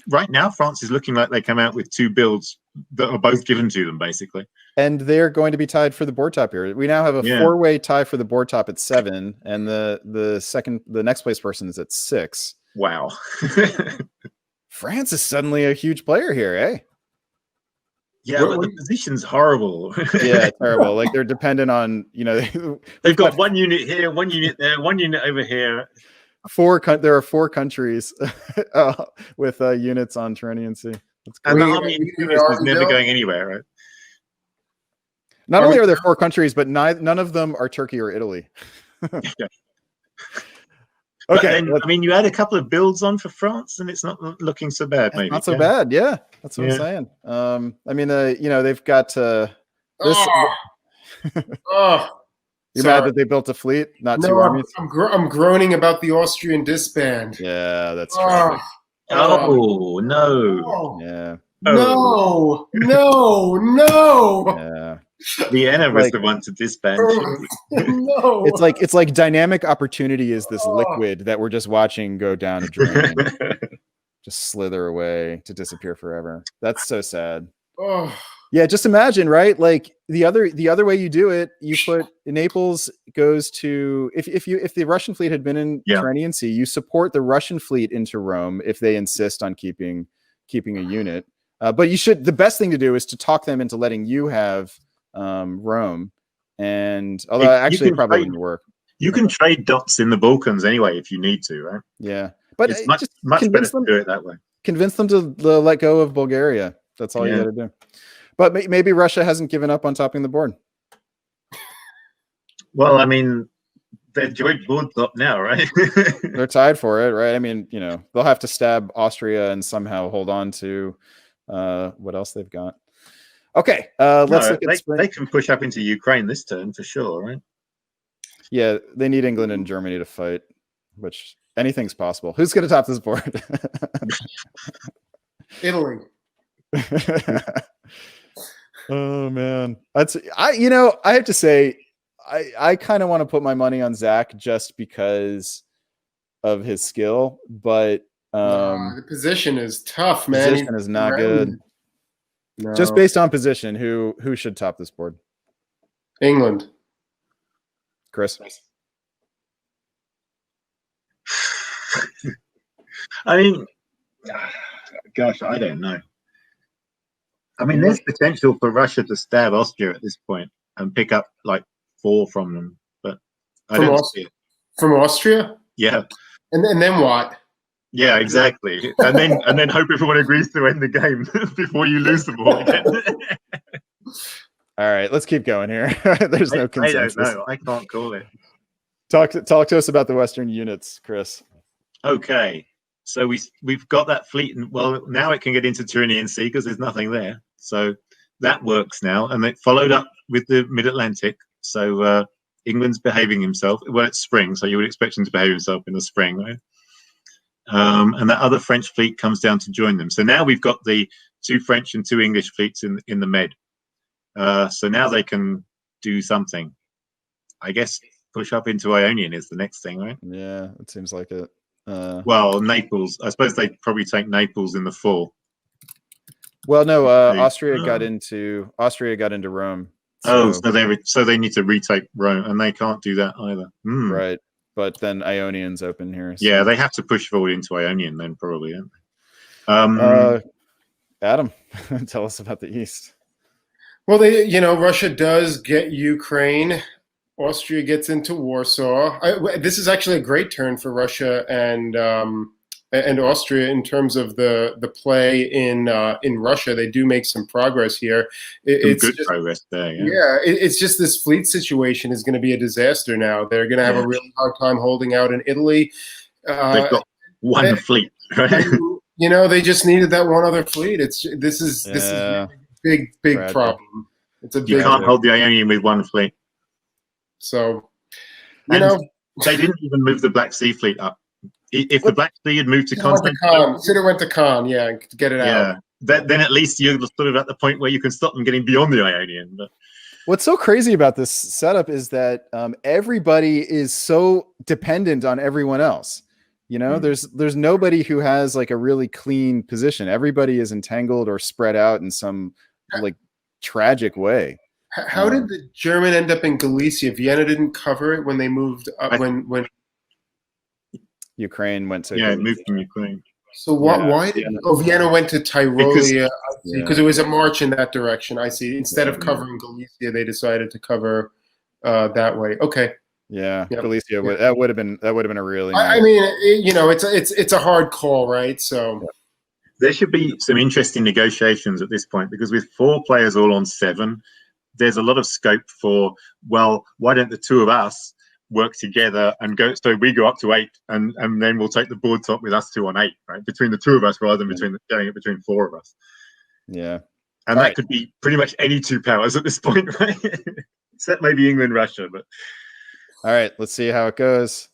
Right now, France is looking like they come out with two builds that are both given to them, basically. And they're going to be tied for the board top here. We now have a four-way tie for the board top at 7, and the next place person is at 6. Wow. France is suddenly a huge player here, eh? Yeah, but the position's horrible. Yeah, terrible. Like they're dependent on, they've got one unit here, one unit there, one unit over here. There are 4 countries with units on Tyrrhenian Sea. And the army is never going anywhere, right? Not only are there 4 countries, but none of them are Turkey or Italy. Okay. Then, you add a couple of builds on for France, and it's not looking so bad. Maybe not so bad. Yeah, that's what I'm saying. They've got this. You're mad that they built a fleet, not 2 armies? I'm groaning about the Austrian disband. Yeah, that's true. Oh, no. Yeah. No. Yeah. Vienna was the one to disband. No. It's like dynamic opportunity is this liquid that we're just watching go down a drain. Just slither away to disappear forever. That's so sad. Oh. Yeah, just imagine, right? Like the other way you do it, you put Naples goes to if the Russian fleet had been in Tyrrhenian Sea, you support the Russian fleet into Rome if they insist on keeping a unit. But the best thing to do is to talk them into letting you have Rome. And although actually it probably wouldn't work. You can trade dots in the Balkans anyway if you need to, right? Yeah, but it's much better to do it that way. Convince them to let go of Bulgaria. That's all you got to do. But maybe Russia hasn't given up on topping the board. Well, I mean, they're joint board top now, right? They're tied for it, right? I mean, you know, they'll have to stab Austria and somehow hold on to what else they've got. Okay, let's look at they can push up into Ukraine this turn for sure, right? Yeah, they need England and Germany to fight, which anything's possible. Who's going to top this board? Italy. Oh man, I have to say, I kind of want to put my money on Zach just because of his skill, but the position is tough, man. Position is not good. No. Just based on position, who should top this board? England. Chris. I mean, gosh, I don't know. I mean, there's potential for Russia to stab Austria at this point and pick up like 4 from them, but I don't see it. From Austria? Yeah. And then what? Yeah, exactly. And then hope everyone agrees to end the game before you lose the ball again. All right, let's keep going here. There's no consensus. I don't know. I can't call it. Talk to us about the Western units, Chris. Okay. So we've got that fleet, and well, now it can get into Tyrrhenian Sea because there's nothing there. So that works now, and it followed up with the Mid-Atlantic. So England's behaving himself. Well, it's spring, so you would expect him to behave himself in the spring, right? And that other French fleet comes down to join them. So now we've got the 2 French and 2 English fleets in the Med. So now they can do something. I guess push up into Ionian is the next thing, right? Yeah, it seems like it. Well, Naples. I suppose they'd probably take Naples in the fall. Well, no, Austria got into Rome. So they need to retake Rome, and they can't do that either. Right, but then Ionian's open here. So. Yeah, they have to push forward into Ionian then, probably. Adam, tell us about the East. Well, Russia does get Ukraine. Austria gets into Warsaw. This is actually a great turn for Russia and Austria in terms of the play in Russia. They do make some progress here. It's good progress there. It's just this fleet situation is going to be a disaster now. They're going to have a really hard time holding out in Italy. They've got one fleet, right? They just needed that one other fleet. This is a big Tragic. problem. You can't hold the Ionian with one fleet. So, they didn't even move the Black Sea fleet up. If the Black Sea had moved to Constantinople, should have went to Khan, to get it out. Then at least you're sort of at the point where you can stop them getting beyond the Ionian. But what's so crazy about this setup is that everybody is so dependent on everyone else. There's nobody who has like a really clean position. Everybody is entangled or spread out in some like tragic way. How did the German end up in Galicia? Vienna didn't cover it when they moved up, when Ukraine went to it moved from Ukraine. So why did Vienna went to Tyrolia? Because it was a march in that direction. I see. Instead of covering Galicia, they decided to cover that way. Okay. Yeah, Galicia. That would have been a really. I mean, it's a hard call, right? So there should be some interesting negotiations at this point because with 4 players all on 7. There's a lot of scope for, well, why don't the 2 of us work together and go, so we go up to 8 and then we'll take the board top with us 2 on 8, right? Between the 2 of us rather than between 4 of us. Yeah. And that could be pretty much any 2 powers at this point, right? Except maybe England, Russia, but. All right, let's see how it goes.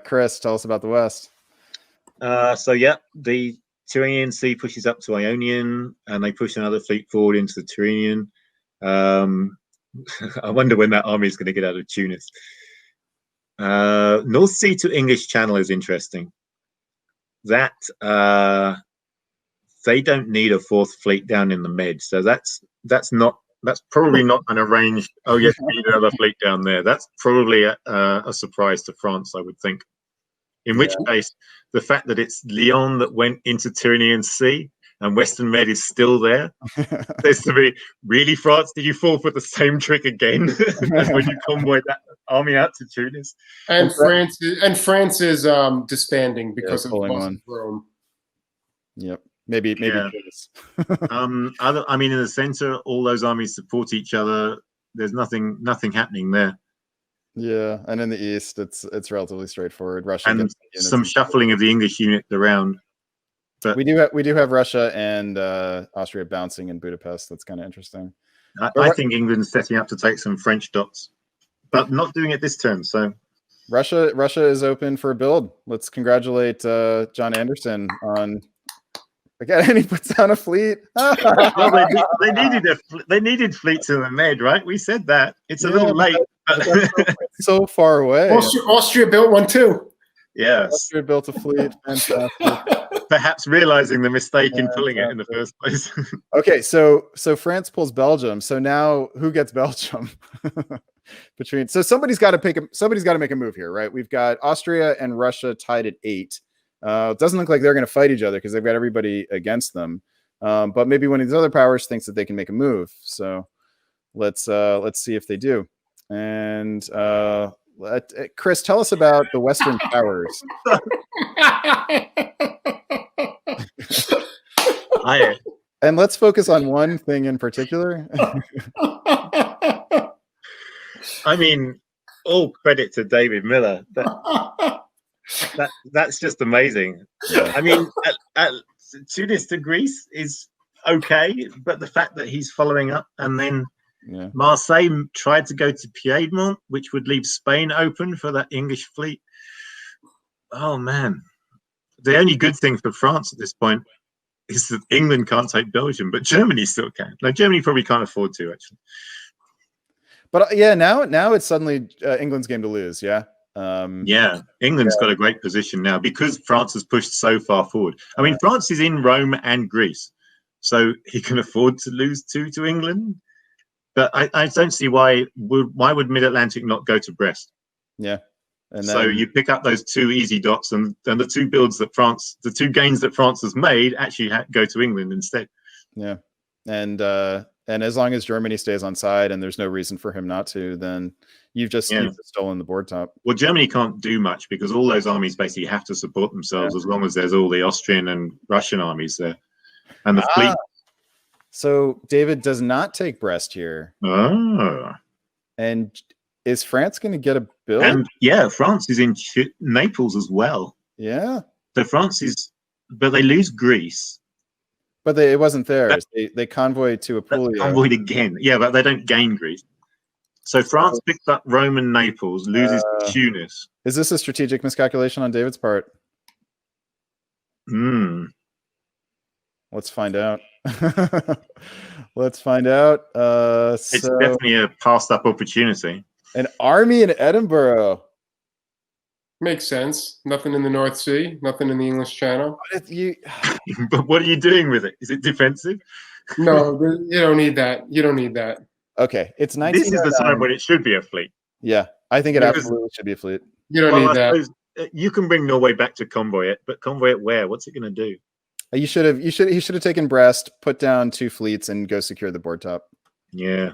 Chris, tell us about the West. The Tyrrhenian Sea pushes up to Ionian and they push another fleet forward into the Tyrrhenian. I wonder when that army is going to get out of Tunis. North Sea to English Channel is interesting. That they don't need a 4th fleet down in the Med, so that's probably not an arranged. Oh yes, we need another fleet down there. That's probably a surprise to France, I would think. In which case, the fact that it's Lyon that went into Tyrrhenian Sea and Western Med is still there. There's to be, really, France, did you fall for the same trick again when you convoyed that army out to Tunis? And France is disbanding because of the loss of Rome. Yep. Maybe Yeah. Curtis. I mean, in the center, all those armies support each other. There's nothing happening there, Yeah, and in the east, it's relatively straightforward. Russia and gets units some and- shuffling of the English unit around. But we do have Russia and Austria bouncing in Budapest. That's kind of interesting. I think England's setting up to take some French dots, but not doing it this turn. So Russia is open for a build. Let's congratulate John Anderson on again, and he puts down a fleet. well, they needed fleets in the Med, right? We said that. It's a little late. But that's so far away. Austria built one too. Yes. Austria built a fleet. Fantastic. Perhaps realizing the mistake in pulling it in the first place. Okay, so France pulls Belgium. So now who gets Belgium? So somebody's got to make a move here, right? We've got Austria and Russia tied at 8. It doesn't look like they're going to fight each other because they've got everybody against them. But maybe one of these other powers thinks that they can make a move. So let's see if they do. And Chris, tell us about the Western powers. And let's focus on one thing in particular. I mean, all credit to David Miller. That's just amazing. Yeah. I mean, at Tunis to Greece is okay, but the fact that he's following up and then Marseille tried to go to Piedmont, which would leave Spain open for that English fleet. Oh man, the only good thing for France at this point is that England can't take Belgium, but Germany still can. No, Germany probably can't afford to actually. But now it's suddenly England's game to lose. Yeah. England's got a great position now because France has pushed so far forward. I mean, France is in Rome and Greece, so he can afford to lose 2 to England. But I don't see why would Mid-Atlantic not go to Brest? Yeah. And so you pick up those 2 easy dots, and the 2 builds that the 2 gains that France has made actually go to England instead. Yeah, and as long as Germany stays on side and there's no reason for him not to, then you've just stolen the board top. Well, Germany can't do much because all those armies basically have to support themselves as long as there's all the Austrian and Russian armies there, and the fleet. So David does not take Brest here. Oh. And is France going to get a build? And France is in Naples as well. Yeah. So France is, but they lose Greece. But it wasn't theirs. They convoyed to Apulia. Convoyed again. Yeah, but they don't gain Greece. So France picks up Rome and Naples, loses Tunis. Is this a strategic miscalculation on David's part? Let's find out. Let's find out. It's definitely a passed up opportunity. An army in Edinburgh. Makes sense. Nothing in the North Sea, nothing in the English Channel. But what are you doing with it? Is it defensive? No, you don't need that. You don't need that. Okay, it's 19. This is the time when it should be a fleet. Yeah, I think it absolutely should be a fleet. You don't need that. You can bring Norway back to convoy it, but convoy it where? What's it going to do? He should have taken Brest, put down 2 fleets, and go secure the board top. Yeah.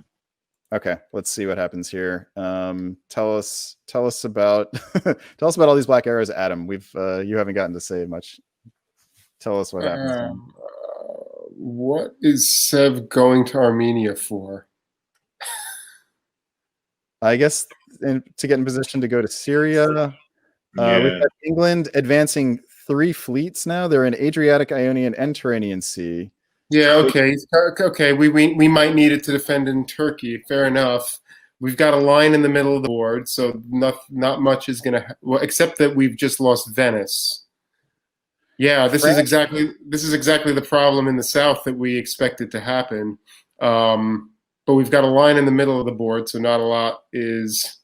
Okay, let's see what happens here. Tell us about all these black arrows, Adam. You haven't gotten to say much. Tell us what happens. What is Sev going to Armenia for? I guess to get in position to go to Syria. We've got England advancing 3 fleets now. They're in Adriatic, Ionian, and Tyrrhenian Sea. Yeah, okay. We might need it to defend in Turkey. Fair enough. We've got a line in the middle of the board, so not much is going to except that we've just lost Venice. Yeah, this is exactly the problem in the south that we expected to happen. But we've got a line in the middle of the board, so not a lot is.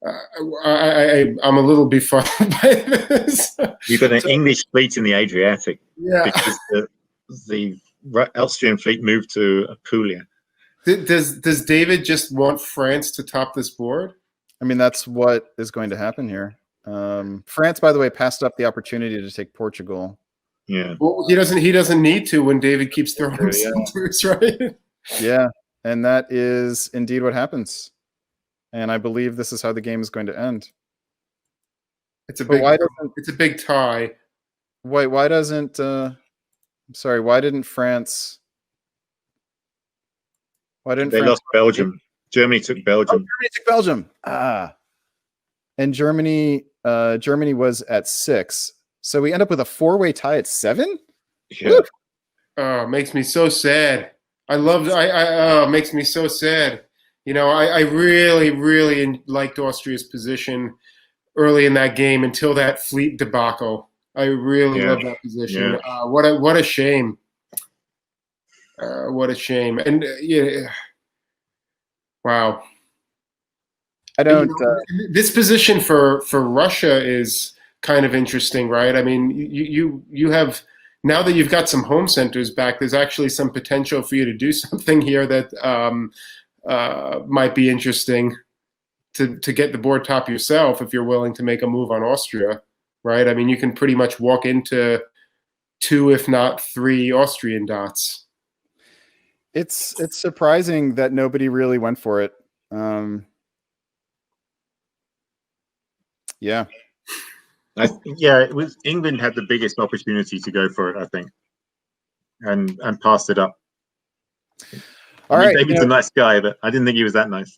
I'm a little befuddled by this. You've got an English fleet in the Adriatic. Yeah. Because the Austrian fleet moved to Apulia. Does David just want France to top this board? I mean, that's what is going to happen here. France, by the way, passed up the opportunity to take Portugal. Yeah. Well, he doesn't need to when David keeps throwing centers, right? Yeah, and that is indeed what happens. And I believe this is how the game is going to end. It's a big tie. Why doesn't I'm sorry. Why didn't France? They lost Belgium. Germany took Belgium. Germany took Belgium. And Germany was at 6. So we end up with a 4-way tie at 7. Yeah. Oh, it makes me so sad. It makes me so sad. I really, really liked Austria's position early in that game until that fleet debacle. I really love that position. Yeah. What a shame. What a shame. And wow. I don't. This position for Russia is kind of interesting, right? I mean, you have, now that you've got some home centers back, there's actually some potential for you to do something here that might be interesting to get the board top yourself if you're willing to make a move on Austria, right? I mean, you can pretty much walk into 2, if not 3 Austrian dots. It's surprising that nobody really went for it. Yeah. It was England had the biggest opportunity to go for it, I think, and passed it up. All right, David's a nice guy, but I didn't think he was that nice.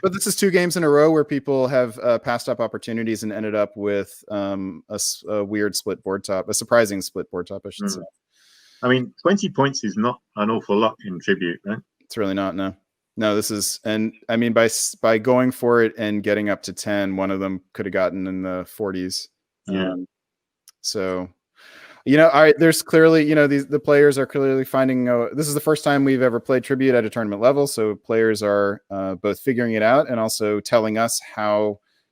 But this is 2 games in a row where people have passed up opportunities and ended up with a weird split board top, a surprising split board top, I should say. I mean, 20 points is not an awful lot in tribute, right? It's really not. No, this is, and I mean, by going for it and getting up to 10, one of them could have gotten in the 40s. Yeah. So, there's clearly, the players are clearly finding. This is the first time we've ever played tribute at a tournament level, so players are both figuring it out and also telling us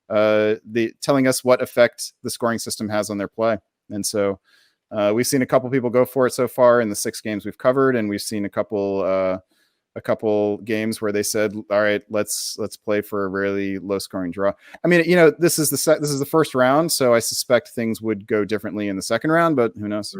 telling us what effect the scoring system has on their play. And so, we've seen a couple people go for it so far in the 6 games we've covered, and we've seen a couple games where they said, all right, let's play for a really low scoring draw. I mean, this is the first round, so I suspect things would go differently in the second round, but who knows?